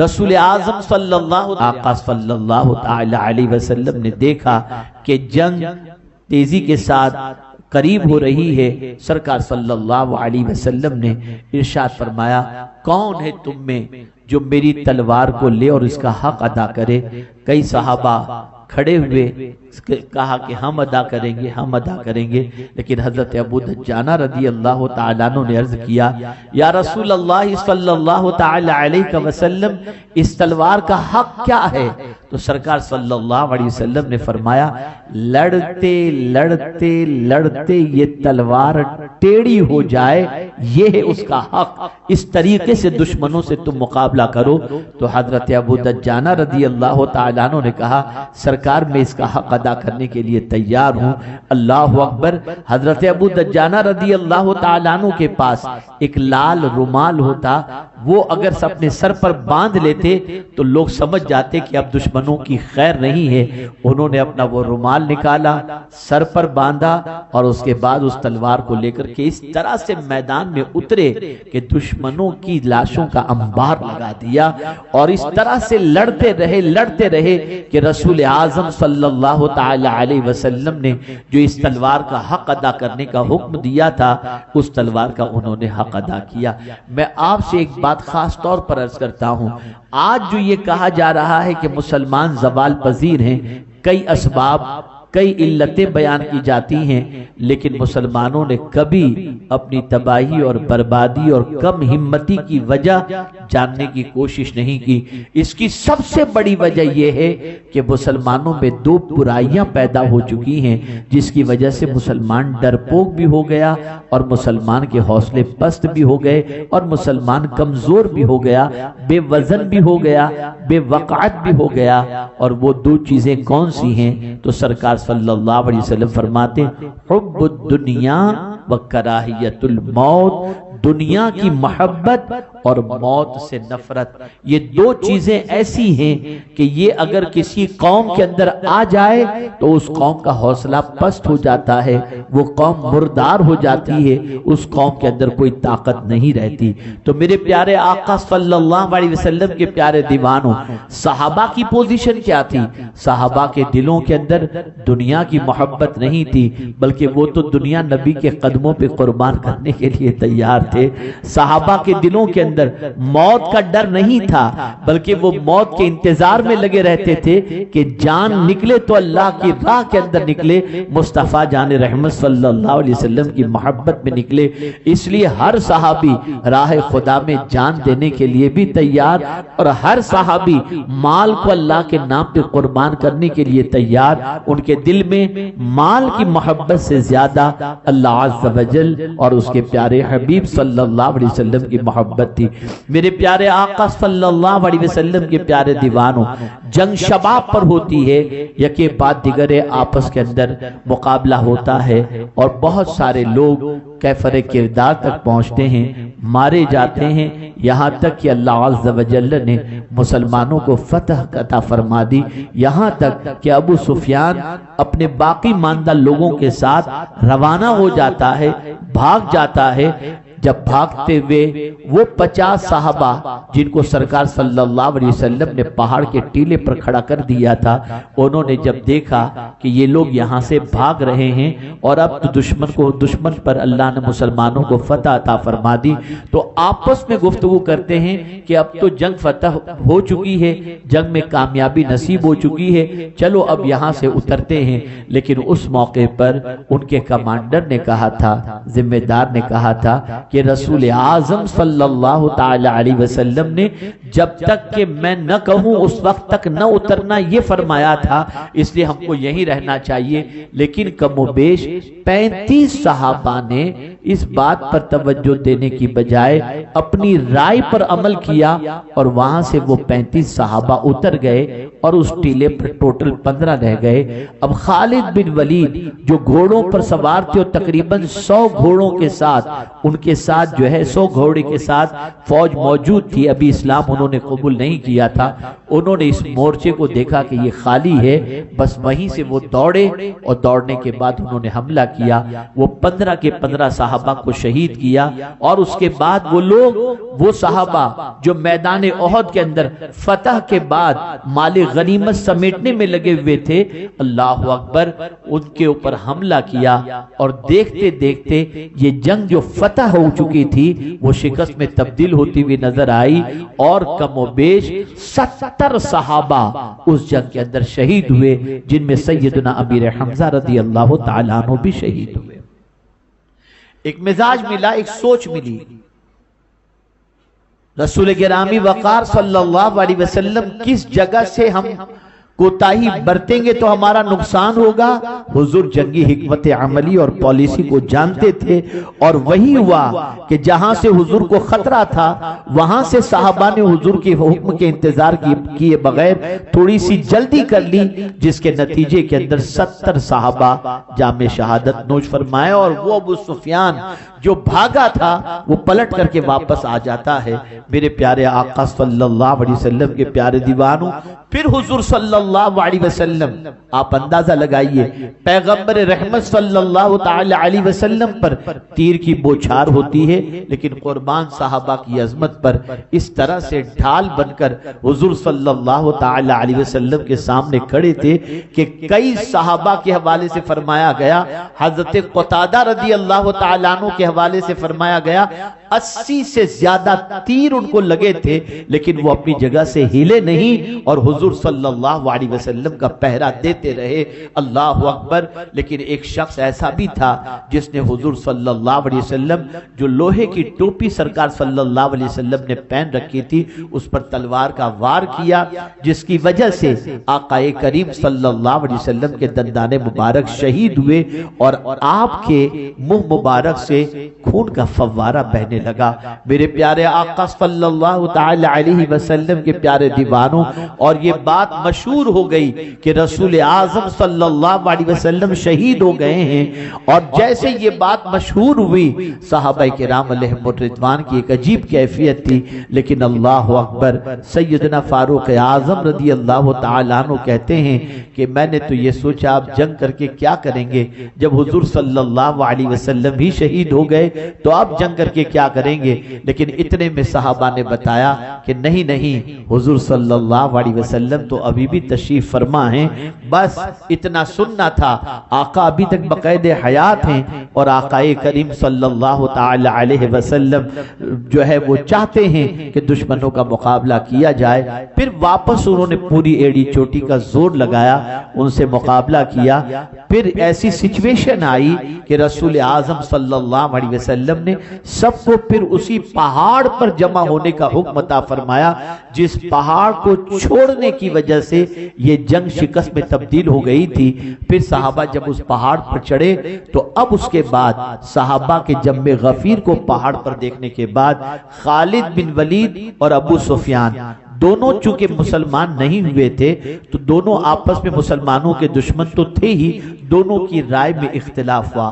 رسول اعظم صلی اللہ تعالی علیہ وسلم نے دیکھا کہ جنگ تیزی کے ساتھ قریب ہو رہی ہے۔ سرکار صلی اللہ علیہ وسلم نے ارشاد فرمایا، کون ہے تم میں جو میری تلوار کو لے اور اس کا حق ادا کرے؟ کئی صحابہ کھڑے ہوئے، کہا کہ ہم ادا کریں گے، ہم ادا کریں گے، لیکن حضرت ابو دجانہ رضی اللہ تعالیٰ عنہ نے عرض کیا، یا رسول اللہ صلی اللہ تعالی علیہ وسلم، اس تلوار کا حق کیا ہے؟ تو سرکار صلی اللہ علیہ وسلم نے فرمایا، لڑتے لڑتے لڑتے یہ تلوار ٹیڑھی ہو جائے، یہ ہے اس کا حق، اس طریقے سے دشمنوں سے تم مقابلہ کرو۔ تو حضرت ابو دجانہ رضی اللہ تعالیٰ عنہ نے کہا، سرکار میں اس کا حق ادا کرنے کے لیے تیار ہوں۔ اللہ اکبر۔ حضرت ابو دجانہ رضی اللہ تعالیٰ عنہ کے پاس ایک لال رومال ہوتا، وہ اگر اپنے سر پر باندھ لیتے تو لوگ سمجھ جاتے کہ اب دشمنوں کی خیر نہیں ہے۔ انہوں نے اپنا وہ رومال نکالا، سر پر باندھا، اور اس کے بعد اس تلوار کو لے کر کے اس طرح سے میدان میں اترے کہ دشمنوں کی لاشوں کا انبار لگا دیا، اور اس طرح سے لڑتے رہے کہ رسول اعظم صلی اللہ تعالی علیہ وسلم نے جو اس تلوار کا حق ادا کرنے کا حکم دیا تھا، اس تلوار کا انہوں نے حق ادا کیا۔ میں آپ سے ایک بات خاص طور پر عرض کرتا ہوں، آج جو یہ کہا جا رہا ہے کہ مسلمان زوال پذیر ہیں، کئی اسباب کئی علتیں بیان کی جاتی ہیں، لیکن مسلمانوں نے کبھی اپنی تباہی اور بربادی اور کم ہمتی کی وجہ جاننے کی کوشش نہیں کی۔ اس کی سب سے بڑی وجہ یہ ہے کہ مسلمانوں میں دو برائیاں پیدا ہو چکی ہیں، جس کی وجہ سے مسلمان ڈرپوک بھی ہو گیا اور مسلمان کے حوصلے پست بھی ہو گئے اور مسلمان کمزور بھی ہو گیا، بے وزن بھی ہو گیا، بے وقعت بھی ہو گیا۔ اور وہ دو چیزیں کون سی ہیں؟ تو سرکار صلی اللہ علیہ وسلم فرماتے حب الدنیا و کراہیت الموت، دنیا کی محبت اور موت سے نفرت۔ یہ دو چیزیں ایسی ہیں کہ یہ اگر کسی قوم کے اندر آ جائے تو اس قوم کا حوصلہ پست ہو جاتا ہے، وہ قوم مردار ہو جاتی ہے، اس قوم کے اندر کوئی طاقت نہیں رہتی۔ تو میرے پیارے آقا صلی اللہ علیہ وسلم کے پیارے دیوانوں، صحابہ کی پوزیشن کیا تھی؟ صحابہ کے دلوں کے اندر دنیا کی محبت نہیں تھی، بلکہ وہ تو دنیا نبی کے قدموں پہ قربان کرنے کے لیے تیار تھے۔ صحابہ کے دلوں کے اندر موت کا ڈر نہیں تھا، بلکہ وہ موت کے انتظار میں لگے رہتے تھے کہ جان نکلے تو اللہ کی راہ کے اندر نکلے، مصطفیٰ جان رحمت صلی اللہ علیہ وسلم کی محبت میں نکلے۔ اس لیے ہر صحابی راہ خدا میں جان دینے کے لیے بھی تیار، اور ہر صحابی مال کو اللہ کے نام پہ قربان کرنے کے لیے تیار۔ ان کے دل میں مال کی محبت سے زیادہ اللہ عز و جل اور اس کے پیارے حبیب صلی اللہ علیہ وسلم کی محبت تھی۔ میرے پیارے آقا صلی اللہ علیہ وسلم کے پیارے دیوانوں، جنگ شباب پر ہوتی ہے، یکے بعد دیگر آپس کے اندر مقابلہ ہوتا ہے اور بہت سارے لوگ کیفر کردار تک پہنچتے ہیں، مارے جاتے ہیں، یہاں تک کہ اللہ عز و جل نے مسلمانوں کو فتح عطا فرما دی، یہاں تک کہ ابو سفیان اپنے باقی ماندہ لوگوں کے ساتھ روانہ ہو جاتا ہے، بھاگ جاتا ہے۔ جب بھاگتے ہوئے وہ 50 صحابہ جن کو سرکار صلی اللہ علیہ وسلم نے پہاڑ کے ٹیلے پر کھڑا کر دیا تھا، انہوں نے جب دیکھا کہ یہ لوگ یہاں سے بھاگ رہے ہیں اور اب تو دشمن پر اللہ نے مسلمانوں کو فتح عطا فرما دی، تو آپس میں گفتگو کرتے ہیں کہ اب تو جنگ فتح ہو چکی ہے، جنگ میں کامیابی نصیب ہو چکی ہے، چلو اب یہاں سے اترتے ہیں۔ لیکن اس موقع پر ان کے کمانڈر نے کہا تھا، ذمہ دار نے کہا تھا کہ رسول اعظم صلی اللہ تعالی علیہ وسلم نے جب تک کہ میں نہ کہوں اس وقت تک نہ اترنا یہ فرمایا تھا، اس لیے ہم کو یہیں رہنا چاہیے۔ لیکن کم و بیش 35 صحابہ نے اس بات پر توجہ دینے کی بجائے اپنی رائے پر عمل کیا اور وہاں سے وہ 35 صحابہ اتر گئے اور اس ٹیلے پر ٹوٹل 15 رہ گئے۔ اب خالد بن ولید جو گھوڑوں پر سوار تھے اور تقریباً 100 گھوڑوں کے ساتھ، ان کے ساتھ جو ہے 100 گھوڑے کے ساتھ فوج موجود تھی، ابھی اسلام انہوں نے قبول نہیں کیا تھا۔ انہوں نے اس مورچے کو دیکھا کہ یہ خالی ہے، بس وہیں سے وہ دوڑے اور دوڑنے کے بعد انہوں نے حملہ کیا، وہ 15 کے 15 صحابہ کو شہید کیا۔ اور اس کے بعد وہ لوگ، وہ صحابہ جو میدان احد کے اندر فتح کے بعد مال غنیمت سمیٹنے میں لگے ہوئے تھے، اللہ اکبر، ان کے اوپر حملہ کیا اور دیکھتے دیکھتے یہ جنگ جو فتح ہو چکی تھی وہ شکست میں تبدیل ہوتی ہوئی نظر آئی، اور کم و بیش 70 صحابہ اس جنگ کے اندر شہید ہوئے، جن میں سیدنا امیر حمزہ رضی اللہ تعالیٰ عنہ بھی شہید ہوئے۔ ایک مزاج ملا، ایک سوچ ملی۔ رسول گرامی وقار صلی اللہ علیہ وسلم کس جگہ سے ہم کوتاہی برتیں گے تو ہمارا نقصان ہوگا؟ حضور جنگی حکمت عملی اور پالیسی کو جانتے تھے، اور وہی ہوا کہ جہاں سے حضور کو خطرہ تھا وہاں سے صحابہ نے حضور کے حکم کے انتظار کیے بغیر تھوڑی سی جلدی کر لی، جس کے نتیجے کے اندر 70 صحابہ جام شہادت نوش فرمائے، اور وہ ابو سفیان جو بھاگا تھا وہ پلٹ کر کے واپس آ جاتا ہے۔ میرے پیارے آقا صلی اللہ علیہ وسلم کے پیارے دیوانوں، پھر حضور صلی اللہ علیہ وسلم، آپ اندازہ لگائیے، پیغمبر رحمت صلی اللہ تعالی علیہ وسلم پر تیر کی بوچھار ہوتی ہے، لیکن قربان صحابہ کی عظمت پر اس طرح سے ڈھال بن کر حضور صلی اللہ تعالی علیہ وسلم کے سامنے کھڑے تھے کہ کئی صحابہ کے حوالے سے فرمایا گیا، حضرت قتادہ رضی اللہ تعالیٰ عنہ کے حوالے سے فرمایا گیا، 80 سے زیادہ تیر ان کو لگے تھے، لیکن وہ اپنی جگہ سے ہلے نہیں اور حضور صلی اللہ علیہ وسلم کا پہرا دیتے رہے۔ اللہ اکبر۔ لیکن ایک شخص ایسا بھی تھا جس نے حضور صلی اللہ علیہ وسلم جو لوہے کی ٹوپی سرکار صلی اللہ علیہ وسلم نے پہن رکھی تھی اس پر تلوار کا وار کیا، جس کی وجہ سے آقا کریم صلی اللہ علیہ وسلم کے دندان مبارک شہید ہوئے اور آپ کے منہ مبارک سے خون کا فوارہ بہنے لگا۔ میرے پیارے آقا صلی اللہ تعالی علیہ وسلم کے پیارے دیوانوں، اور یہ بات مشہور ہو گئی کہ رسول اعظم صلی اللہ علیہ وسلم شہید ہو گئے ہیں، اور جیسے یہ بات مشہور ہوئی صحابہ کرام علیہم الرضوان کی ایک عجیب کیفیت تھی، لیکن اللہ اکبر، سیدنا فاروق اعظم رضی اللہ تعالیٰ عنہ کہتے ہیں کہ میں نے تو یہ سوچا آپ جنگ کر کے کیا کریں گے، جب حضور صلی اللہ علیہ وسلم بھی شہید ہو گئے تو آپ جنگ کر کے کیا کریں گے، لیکن اتنے میں صحابہ نے بتایا کہ نہیں نہیں، حضور صلی اللہ علیہ وسلم تو ابھی بھی تشریف فرما ہیں، بس اتنا سننا تھا، آقا ابھی تک بقید حیات ہیں اور آقا کریم صلی اللہ تعالی علیہ وسلم جو ہے وہ چاہتے ہیں کہ دشمنوں کا مقابلہ کیا جائے۔ پھر واپس انہوں نے پوری ایڑی چوٹی کا زور لگایا، ان سے مقابلہ کیا۔ پھر ایسی سچویشن آئی کہ رسول اعظم صلی اللہ علیہ وسلم نے سب کو پھر اسی پہاڑ پر جمع ہونے کا حکم عطا فرمایا، جس پہاڑ کو چھوڑنے کی وجہ سے یہ جنگ شکست میں تبدیل ہو گئی تھی۔ پھر صحابہ جب اس پہاڑ پر چڑھے تو اب اس کے بعد صحابہ کے جنب غفیر کو پہاڑ پر دیکھنے کے بعد خالد بن ولید اور ابو سفیان دونوں چونکہ مسلمان نہیں ہوئے تھے تو دونوں آپس میں مسلمانوں کے دشمن تو تھے ہی، دونوں کی رائے میں اختلاف ہوا۔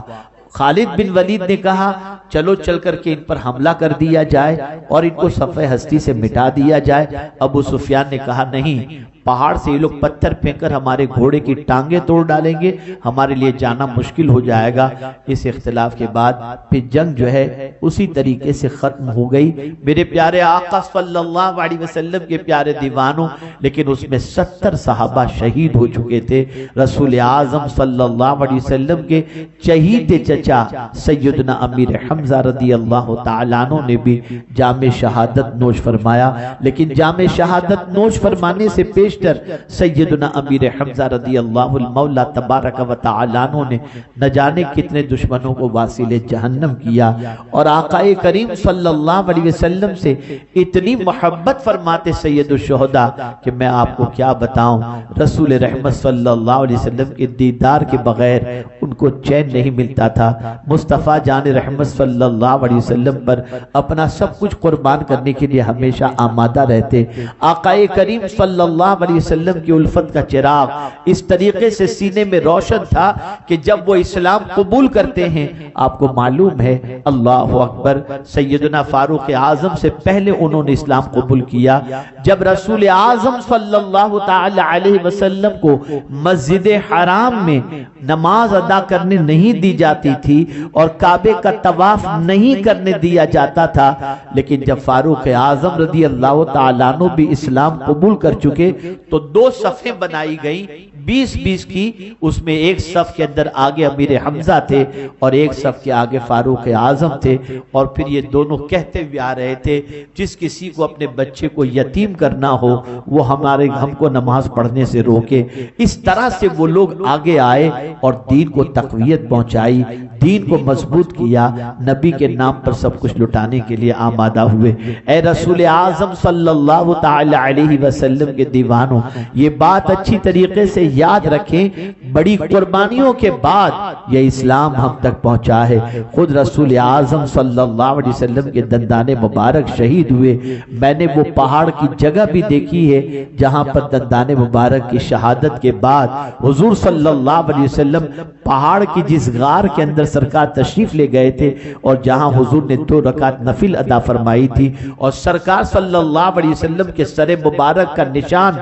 خالد بن ولید نے کہا چلو چل کر کے ان پر حملہ کر دیا جائے اور ان کو صفحہ ہستی سے مٹا دیا جائے۔ ابو سفیان نے کہا نہیں، پہاڑ سے یہ لوگ پتھر پھینک کر ہمارے گھوڑے کی ٹانگیں توڑ ڈالیں گے، ہمارے لیے جانا مشکل ہو جائے گا۔ اس اختلاف کے بعد پھر جنگ جو ہے اسی طریقے سے ختم ہو گئی۔ میرے پیارے آقا صلی اللہ علیہ وسلم کے پیارے دیوانوں، لیکن اس میں 70 صحابہ شہید ہو چکے تھے۔ رسول اعظم صلی اللہ علیہ وسلم کے چہیتے چچا سیدنا امیر حمزہ رضی اللہ تعالیٰ عنہ نے بھی جام شہادت نوش فرمایا، لیکن جام شہادت نوش فرمانے سے پیش سیدنا امیر حمزہ رضی اللہ المولا تبارک و تعالیٰ عنہ نے نہ جانے کتنے دشمنوں کو واصل جہنم کیا، اور آقا کریم صلی اللہ علیہ وسلم سے اتنی محبت فرماتے سید الشہداء کہ میں آپ کو کیا بتاؤں، رسول رحمت صلی اللہ علیہ وسلم کے دیدار کے بغیر ان کو چین نہیں ملتا تھا۔ مصطفیٰ جان رحمت صلی اللہ علیہ وسلم پر اپنا سب کچھ قربان کرنے کے لیے ہمیشہ آمادہ رہتے۔ آقا کریم صلی اللہ علیہ وسلم کی الفت کا چراغ اس طریقے سے سینے میں روشن تھا کہ جب وہ اسلام قبول کرتے ہیں، آپ کو معلوم ہے اللہ اکبر، سیدنا فاروق اعظم سے پہلے انہوں نے اسلام قبول کیا۔ جب رسول اعظم صلی اللہ تعالی علیہ وسلم کو مسجد حرام میں نماز ادا کرنے نہیں دی جاتی تھی اور کعبے کا طواف نہیں کرنے دیا جاتا تھا، لیکن جب فاروق اعظم رضی اللہ تعالیٰ عنہ بھی اسلام قبول کر چکے تو 2 صفیں بنائی گئیں 20-20 کی، اس میں ایک صف کے اندر آگے امیر حمزہ تھے اور ایک صف کے آگے فاروق اعظم تھے، اور پھر یہ دونوں کہتے ہوئے آ رہے تھے جس کسی کو اپنے بچے کو یتیم کرنا ہو وہ ہم کو نماز پڑھنے سے روکے۔ اس طرح سے وہ لوگ آگے آئے اور دین کو تقویت پہنچائی، دین کو مضبوط کیا، نبی کے نام پر سب کچھ لٹانے کے لیے آمادہ ہوئے۔ اے رسول اعظم صلی اللہ تعالی علیہ وسلم کے دیوانوں، یہ بات اچھی طریقے سے یاد رکھیں، بڑی قربانیوں کے بعد یہ اسلام ہم تک پہنچا ہے۔ خود رسول اعظم صلی اللہ علیہ وسلم کے دندان مبارک شہید ہوئے۔ میں نے وہ پہاڑ کی جگہ بھی دیکھی ہے جہاں پر دندان مبارک کی شہادت کے بعد حضور صلی اللہ علیہ وسلم پہاڑ کی جس غار کے اندر سرکار تشریف لے گئے تھے اور جہاں حضور نے 2 رکعت نفل ادا فرمائی تھی، اور سرکار صلی اللہ علیہ وسلم کے سر مبارک کا نشان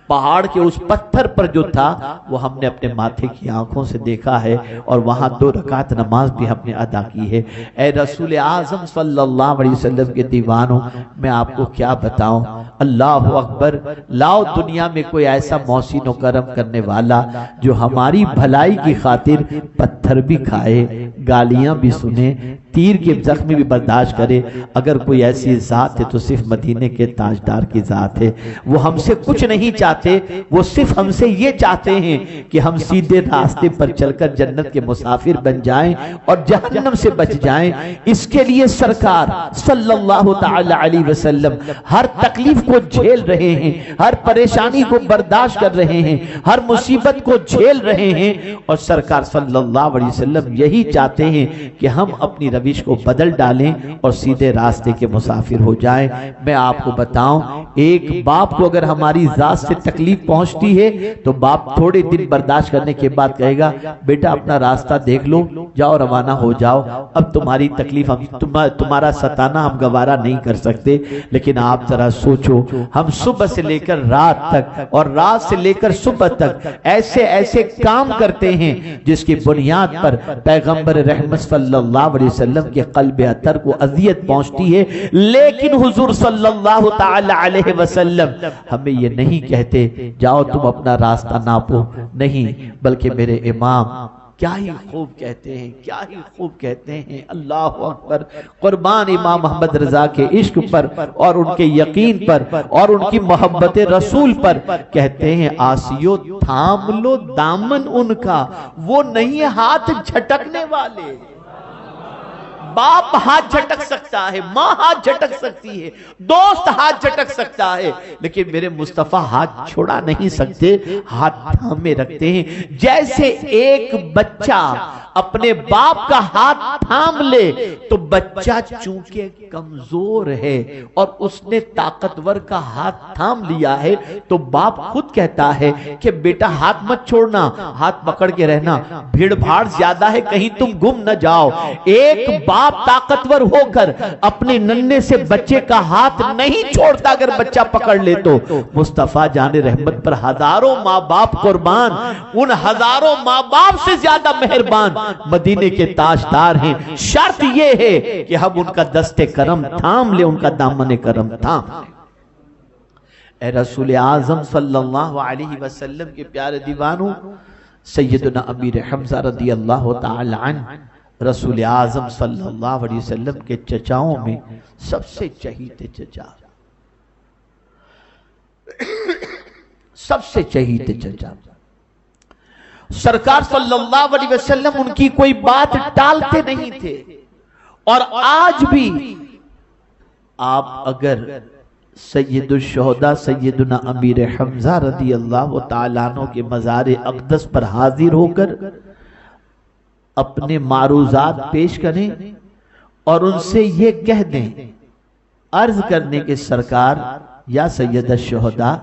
پہاڑ کے اس پتھر پر جو تھا وہ ہم نے اپنے ماتھے کی آنکھوں سے دیکھا ہے، اور وہاں 2 رکعت نماز بھی ہم نے ادا کی ہے۔ اے رسول اعظم صلی اللہ علیہ وسلم کے دیوانوں، میں آپ کو کیا بتاؤں، اللہ اکبر، لاؤ دنیا میں کوئی ایسا محسن و کرم کرنے والا جو ہماری بھلائی کی خاطر پتھر بھی کھائے، گالیاں بھی سنے، تیر کے زخمی بھی برداشت کرے. اگر کوئی ایسی ذات ہے تو صرف مدینے کے تاجدار کی ذات ہے. وہ ہم سے کچھ نہیں چاہتے, وہ صرف ہم سے یہ چاہتے ہیں کہ ہم سیدھے راستے پر چل کر جنت کے مسافر بن جائیں اور جہنم سے بچ جائیں. اس کے لیے سرکار صلی اللہ تعالی علیہ وسلم ہر تکلیف کو جھیل رہے ہیں, ہر پریشانی کو برداشت کر رہے ہیں, ہر مصیبت کو جھیل رہے ہیں, اور سرکار صلی اللہ علیہ وسلم یہی چاہتے ہیں کہ ہم اپنی روش کو بدل ڈالیں اور سیدھے راستے کے مسافر ہو جائیں. میں آپ کو بتاؤں, ایک باپ کو اگر ہماری ذات سے تکلیف پہنچتی ہے تو باپ تھوڑے دن برداشت کرنے کے بعد کہے گا بیٹا اپنا راستہ دیکھ لو, جاؤ روانہ ہو جاؤ, اب تمہاری تکلیف تمہارا ستانا ہم گوارا نہیں کر سکتے. لیکن آپ ذرا سوچو, ہم صبح سے لے کر رات تک اور رات سے لے کر صبح تک ایسے ایسے کام کرتے ہیں جس کی بنیاد پر پیغمبر رحمت صلی اللہ علیہ وسلم کے قلب اطہر کو اذیت پہنچتی ہے, لیکن حضور صلی اللہ تعالی علیہ وسلم ہمیں یہ نہیں کہتے جاؤ تم اپنا راستہ ناپو, نہیں, بلکہ میرے امام کیا ہی خوب کہتے ہیں, کیا ہی خوب کہتے ہیں. اللہ اکبر, قربان امام محمد رضا کے عشق پر اور ان کے یقین پر اور ان کی محبت رسول پر, کہتے ہیں آسیو تھام لو دامن ان کا, وہ نہیں ہاتھ جھٹکنے والے. باپ ہاتھ جھٹک سکتا ہے, ماں ہاتھ جھٹک سکتی ہے, دوست ہاتھ جھٹک سکتا ہے, لیکن میرے مصطفیٰ ہاتھ چھوڑا نہیں سکتے, ہاتھ تھامے رکھتے ہیں. جیسے ایک بچہ اپنے باپ کا ہاتھ تھام لے تو بچہ چونکہ کمزور ہے اور اس نے طاقتور کا ہاتھ تھام لیا ہے تو باپ خود کہتا ہے کہ بیٹا ہاتھ مت چھوڑنا, ہاتھ پکڑ کے رہنا, بھیڑ بھاڑ زیادہ ہے کہیں تم گم نہ جاؤ. ایک باپ طاقتور ہو کر اپنے ننھے سے بچے کا ہاتھ نہیں چھوڑتا اگر بچہ پکڑ لے تو. مصطفیٰ جان رحمت پر ہزاروں ماں باپ قربان, ان ہزاروں ماں باپ سے زیادہ مہربان مدینے کے تاجدار ہیں. شرط یہ ہے کہ ہم ان کا دست کرم تھام لے, ان کا دامن کرم تھام. اے رسول اعظم صلی اللہ علیہ وسلم کے پیارے دیوانوں, سیدنا امیر حمزہ رضی اللہ تعالی عنہ رسول اعظم صلی اللہ علیہ وسلم کے چچاؤں میں سب سے چہیتے چچا, سب سے چہیتے چچا. سرکار صلی اللہ علیہ وسلم ان کی کوئی بات ٹالتے نہیں تھے, اور آج بھی آپ اگر سید الشہداء سیدنا امیر حمزہ رضی اللہ تعالیٰ عنہ کے مزار اقدس پر حاضر ہو کر اپنے معروضات پیش کریں اور ان سے یہ کہہ دیں, عرض کرنے کے سرکار یا سید الشہداء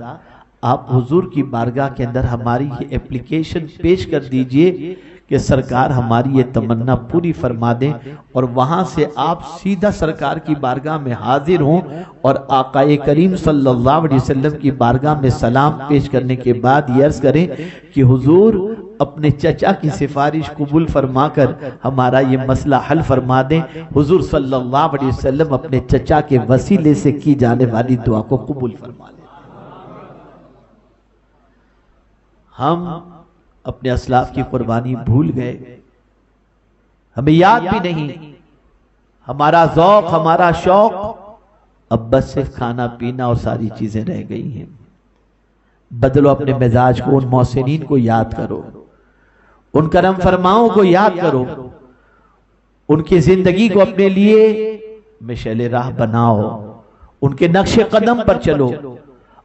آپ حضور کی بارگاہ کے اندر ہماری یہ اپلیکیشن پیش کر دیجئے کہ سرکار ہماری یہ تمنا پوری فرما دیں, اور وہاں سے آپ سیدھا سرکار کی بارگاہ میں حاضر ہوں اور آقا کریم صلی اللہ علیہ وسلم کی بارگاہ میں سلام پیش کرنے کے بعد یہ عرض کریں کہ حضور اپنے چچا کی سفارش قبول فرما کر ہمارا یہ مسئلہ حل فرما دیں. حضور صلی اللہ علیہ وسلم اپنے چچا کے وسیلے سے کی جانے والی دعا کو قبول فرما لیں. ہم اپنے اسلاف کی قربانی بھول گئے, ہمیں یاد بھی نہیں, ہمارا ذوق ہمارا شوق اب بس صرف کھانا پینا اور ساری چیزیں رہ گئی ہیں. بدلو اپنے مزاج کو, ان محسنین کو یاد کرو, ان کرم فرماؤں کو یاد کرو, ان کی زندگی کو اپنے لیے مشعل راہ بناؤ, ان کے نقش قدم پر چلو,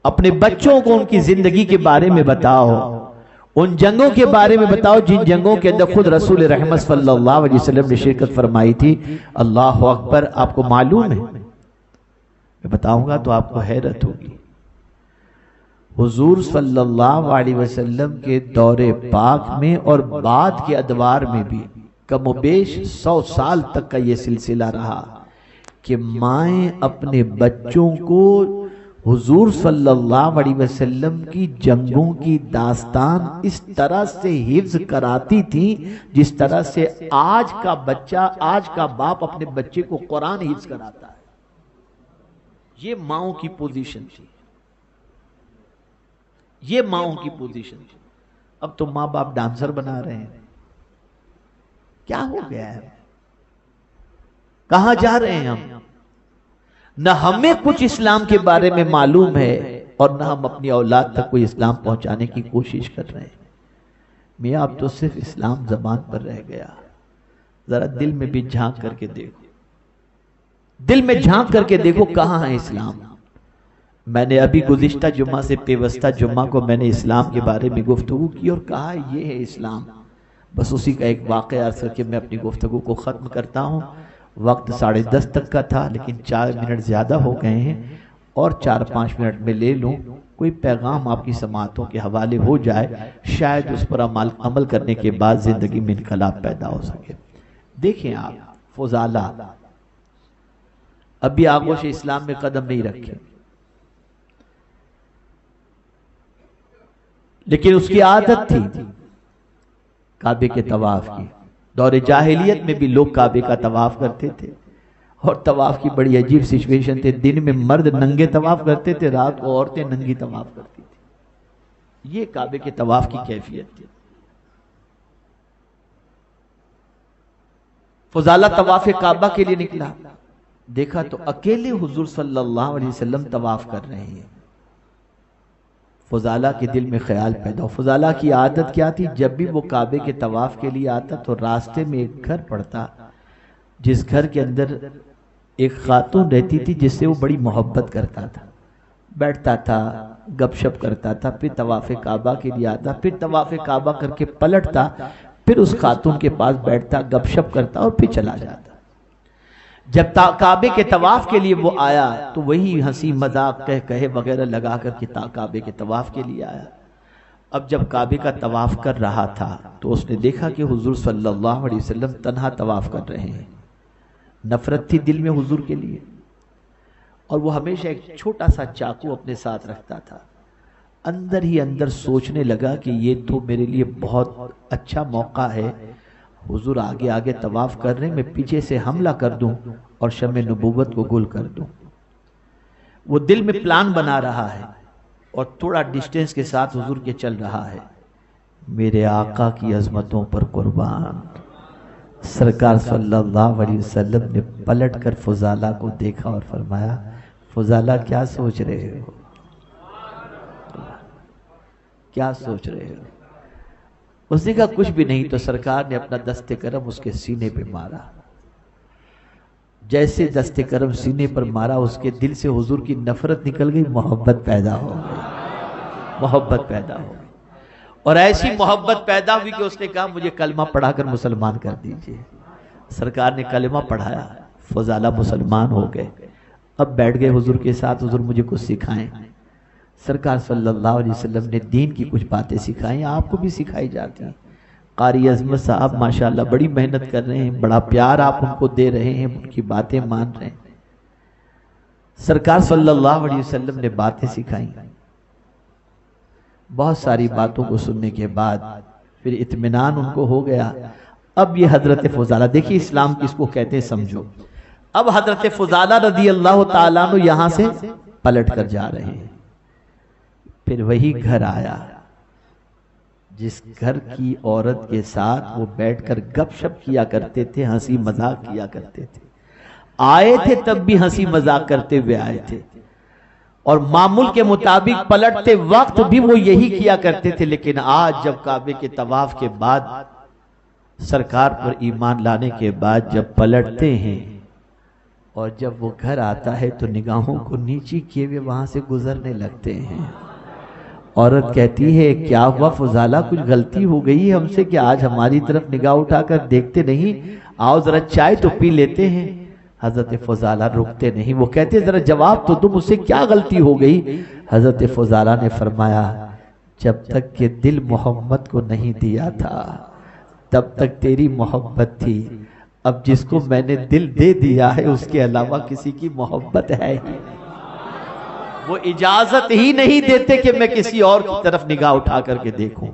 اپنے بچوں کو ان کی زندگی کے بارے میں بتاؤ, ان جنگوں کے بارے میں بتاؤ جن جنگوں کے اندر خود رسول رحمت صلی اللہ علیہ وسلم نے شرکت فرمائی تھی. اللہ اکبر, آپ کو معلوم ہے, میں بتاؤں گا تو آپ کو حیرت ہوگی, حضور صلی اللہ علیہ وسلم کے دور پاک میں اور بعد کے ادوار میں بھی کم و بیش 100 سال تک کا یہ سلسلہ رہا کہ مائیں اپنے بچوں کو حضور صلی اللہ علیہ وسلم کی جنگوں کی داستان اس طرح سے حفظ کراتی تھی جس طرح سے آج کا بچہ, آج کا باپ اپنے بچے کو قرآن حفظ کراتا ہے. یہ ماؤں کی پوزیشن تھی, یہ ماؤں کی پوزیشن تھی. اب تو ماں باپ ڈانسر بنا رہے ہیں, کیا ہو گیا ہے؟ کہاں جا رہے ہیں ہم؟ نہ ہمیں کچھ اسلام کے بارے میں معلوم ہے اور نہ ہم اپنی اولاد تک کوئی اسلام پہنچانے کی کوشش کر رہے ہیں۔ میاں اب تو صرف اسلام زبان پر رہ گیا، ذرا دل میں بھی جھانک کر کے دیکھو، دل میں جھانک کر کے دیکھو کہاں ہے اسلام۔ میں نے ابھی گزشتہ جمعہ سے پیوستہ جمعہ کو میں نے اسلام کے بارے میں گفتگو کی اور کہا یہ ہے اسلام۔ بس اسی کا ایک واقعہ عرض کر کے میں اپنی گفتگو کو ختم کرتا ہوں۔ وقت 10:30 تک کا تھا لیکن 4 منٹ زیادہ ہو گئے ہیں، اور 4-5 منٹ میں لے لوں، کوئی پیغام آپ کی سماعتوں کے حوالے ہو جائے، شاید اس پر عمل کرنے کے بعد زندگی میں انقلاب پیدا ہو سکے۔ دیکھیں آپ، فضالہ ابھی آغوش اسلام میں قدم نہیں رکھے، لیکن اس کی عادت تھی کعبے کے طواف کی۔ دور جاہلیت میں بھی لوگ کعبے کا طواف کرتے تھے، اور طواف کی بڑی عجیب سچویشن تھے، دن میں مرد ننگے طواف کرتے تھے، رات کو عورتیں ننگی طواف کرتی تھی۔ یہ کعبے کے طواف کی کیفیت تھی۔ فضالہ طواف کعبہ کے لیے نکلا، دیکھا تو اکیلے حضور صلی اللہ علیہ وسلم طواف کر رہے ہیں۔ فضالہ کے دل میں خیال پیدا ہو۔ فضالہ کی عادت کیا تھی؟ جب بھی وہ کعبے کے طواف کے لیے آتا تو راستے میں ایک گھر پڑتا، جس گھر کے اندر ایک خاتون رہتی تھی جس سے وہ بڑی محبت کرتا تھا، بیٹھتا تھا، گپ شپ کرتا تھا، پھر طواف کعبہ کے لیے آتا، پھر طواف کعبہ کر کے پلٹتا، پھر اس خاتون کے پاس بیٹھتا، گپ شپ کرتا اور پھر چلا جاتا۔ جب کعبے کے طواف کے لیے وہ آیا تو وہی ہنسی مذاق کہے وغیرہ لگا کر کے کعبے کے طواف کے لیے آیا۔ اب جب کعبے کا طواف کر رہا تھا تو اس نے دیکھا کہ حضور صلی اللہ علیہ وسلم تنہا طواف کر رہے ہیں۔ نفرت تھی دل میں حضور کے لیے، اور وہ ہمیشہ ایک چھوٹا سا چاقو اپنے ساتھ رکھتا تھا۔ اندر ہی اندر سوچنے لگا کہ یہ تو میرے لیے بہت اچھا موقع ہے، حضور آگے آگے طواف کر رہے ہیں، میں پیچھے سے حملہ کر دوں اور شمع نبوت کو گل کر دوں۔ وہ دل میں پلان بنا رہا ہے اور تھوڑا ڈسٹینس کے ساتھ حضور کے چل رہا ہے۔ میرے آقا کی عظمتوں پر قربان، سرکار صلی اللہ علیہ وسلم نے پلٹ کر فضالہ کو دیکھا اور فرمایا، فضالہ کیا سوچ رہے ہو؟ کیا سوچ رہے ہو؟ اس نے کہا کچھ بھی نہیں، تو سرکار نے اپنا دست کرم اس کے سینے پہ مارا۔ جیسے دست کرم سینے پر مارا، اس کے دل سے حضور کی نفرت نکل گئی، محبت پیدا ہو گئی، محبت پیدا ہو گئی، اور ایسی محبت پیدا ہوئی کہ اس نے کہا مجھے کلمہ پڑھا کر مسلمان کر دیجئے۔ سرکار نے کلمہ پڑھایا، فضالہ مسلمان ہو گئے۔ اب بیٹھ گئے حضور کے ساتھ، حضور مجھے کچھ سکھائیں۔ سرکار صلی اللہ علیہ وسلم نے دین کی کچھ باتیں سکھائیں، آپ کو بھی سکھائی جاتی ہیں۔ قاری عظمت صاحب ماشاءاللہ بڑی محنت کر رہے ہیں، بڑا پیار آپ ان کو دے رہے ہیں، ان کی باتیں مان رہے ہیں۔ سرکار صلی اللہ علیہ وسلم نے باتیں سکھائیں۔ بہت ساری باتوں کو سننے کے بعد پھر اطمینان ان کو ہو گیا۔ اب یہ حضرت فضالہ، دیکھیے اسلام کس کو کہتے ہیں سمجھو۔ اب حضرت فضالہ رضی اللہ تعالیٰ عنہ یہاں سے پلٹ کر جا رہے ہیں۔ پھر وہی گھر آیا جس گھر کی عورت کے ساتھ وہ بیٹھ کر گپ شپ کیا کرتے تھے، ہنسی مذاق کیا کرتے تھے۔ آئے تھے تب بھی ہنسی مذاق کرتے ہوئے آئے تھے، اور معمول کے مطابق پلٹتے وقت بھی وہ یہی کیا کرتے تھے، لیکن آج جب کعبے کے طواف کے بعد سرکار پر ایمان لانے کے بعد جب پلٹتے ہیں اور جب وہ گھر آتا ہے تو نگاہوں کو نیچی کیے ہوئے وہاں سے گزرنے لگتے ہیں۔ عورت کہتی ہے کیا ہوا فضالہ، کچھ غلطی ہو گئی ہے ہم سے کہ آج ہماری طرف نگاہ اٹھا کر دیکھتے نہیں؟ آؤ ذرا چائے تو پی لیتے ہیں۔ حضرت فضالہ رکتے نہیں، وہ کہتے ذرا جواب تو تم، مجھ سے کیا غلطی ہو گئی؟ حضرت فضالہ نے فرمایا جب تک کہ دل محمد کو نہیں دیا تھا تب تک تیری محبت تھی، اب جس کو میں نے دل دے دیا ہے اس کے علاوہ کسی کی محبت ہے ہی، وہ اجازت ہی نہیں دیتے کہ میں کسی اور کی طرف نگاہ اٹھا کر کے دیکھوں۔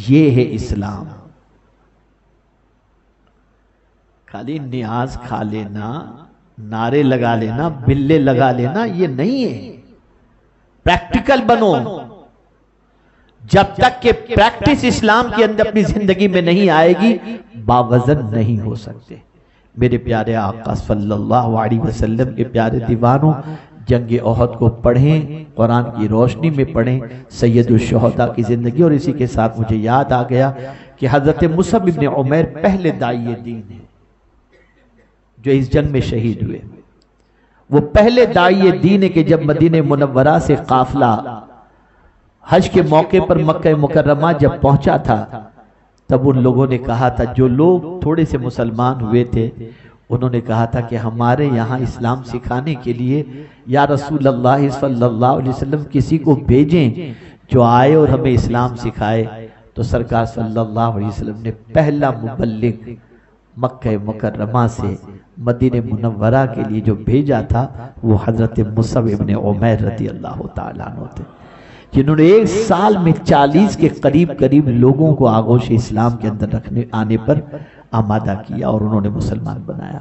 یہ ہے اسلام۔ خالی نیاز کھا لینا، نعرے لگا لینا، بلے لگا لینا یہ نہیں ہے، پریکٹیکل بنو۔ جب تک کہ پریکٹس اسلام کے اندر اپنی زندگی میں نہیں آئے گی باوزن نہیں ہو سکتے۔ میرے پیارے آقا صلی اللہ علیہ وسلم کے پیارے دیوانوں، جنگ احد کو پڑھیں، قرآن کی روشنی میں پڑھیں، سید الشہداء کی زندگی۔ اور اسی کے ساتھ مجھے یاد آ گیا کہ حضرت مصعب بن عمیر پہلے داعی دین ہیں جو اس جنگ میں شہید ہوئے۔ وہ پہلے داعی دین ہے کہ جب مدینہ منورہ سے قافلہ حج کے موقع پر مکہ مکرمہ جب پہنچا تھا، تب ان لوگوں نے کہا تھا، جو لوگ تھوڑے سے مسلمان ہوئے تھے انہوں نے کہا تھا کہ ہمارے یہاں اسلام سکھانے کے لیے یا رسول اللہ صلی اللہ علیہ وسلم کسی کو بھیجیں جو آئے اور ہمیں اسلام سکھائے۔ تو سرکار صلی اللہ علیہ وسلم نے پہلا مبلغ مکہ مکرمہ سے مدینہ منورہ کے لیے جو بھیجا تھا وہ حضرت مصعب بن عمیر رضی اللہ تعالیٰ عنہ تھے، جنہوں نے ایک سال میں 40 کے قریب لوگوں کو آغوش اسلام کے اندر آنے پر آمادہ کیا اور انہوں نے مسلمان بنایا۔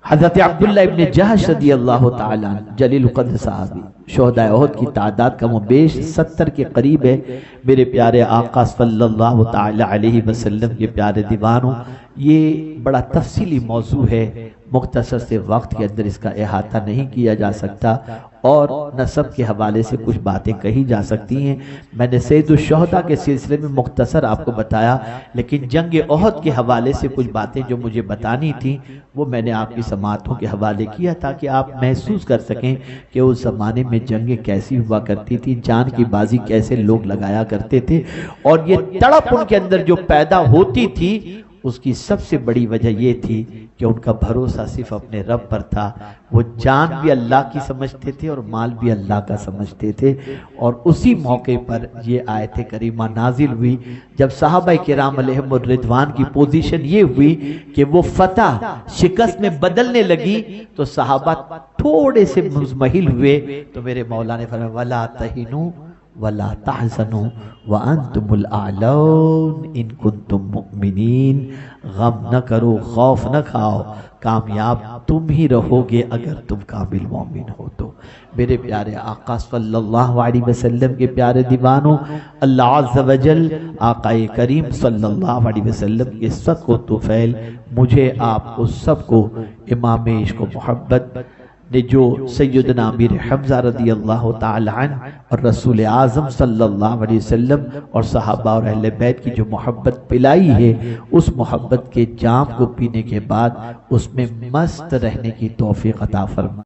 حضرت عبداللہ ابن جہش رضی اللہ تعالیٰ عنہ جلیل القدر صحابی، شہداء احد کی تعداد کم و بیش 70 کے قریب ہے۔ میرے پیارے آقا صلی اللہ تعالیٰ علیہ وسلم کے پیارے دیوانوں، یہ بڑا تفصیلی موضوع ہے، مختصر سے وقت کے اندر اس کا احاطہ نہیں کیا جا سکتا، اور نسب کے حوالے سے کچھ باتیں کہی جا سکتی ہیں۔ میں نے سید الشہداء کے سلسلے میں مختصر آپ کو بتایا، لیکن جنگ احد کے حوالے سے کچھ باتیں جو مجھے بتانی تھیں وہ میں نے آپ کی سماعتوں کے حوالے کیا تاکہ آپ محسوس کر سکیں کہ اس زمانے میں جنگیں کیسی ہوا کرتی تھی، جان کی بازی کیسے لوگ لگایا کرتے تھے، اور یہ تڑپ ان کے اندر جو پیدا ہوتی تھی اس کی سب سے بڑی وجہ یہ تھی کہ ان کا بھروسہ صرف اپنے رب پر تھا۔ وہ جان بھی اللہ کی سمجھتے تھے اور مال بھی اللہ کا سمجھتے تھے، اور اسی موقع پر یہ آیت کریمہ نازل ہوئی جب صحابہ کرام علیہم الرضوان کی پوزیشن یہ ہوئی کہ وہ فتح شکست میں بدلنے لگی تو صحابہ تھوڑے سے مزمحل ہوئے، تو میرے مولا نے فرمایا وَلَا تَهِنُوا وَلَا تَحْزَنُوا وَأَنْتُمُ الْأَعْلَوْنَ إِن كُنتُم مُؤْمِنِينَ۔ غم نہ کرو، خوف نہ کھاؤ، کامیاب تم ہی رہو گے اگر تم کامل مومن ہو تو۔ میرے پیارے آقا صلی اللہ علیہ وسلم کے پیارے دیوانوں، اللہ عز و جل آقا کریم صلی اللہ علیہ وسلم کے صدق و طفیل مجھے آپ کو سب کو امام عشق و محبت نے جو سیدنا امیر حمزہ رضی اللہ تعالی عنہ اور رسول اعظم صلی اللہ علیہ وسلم اور صحابہ اور اہل بیت کی جو محبت پلائی ہے، اس محبت کے جام کو پینے کے بعد اس میں مست رہنے کی توفیق عطا فرمائے۔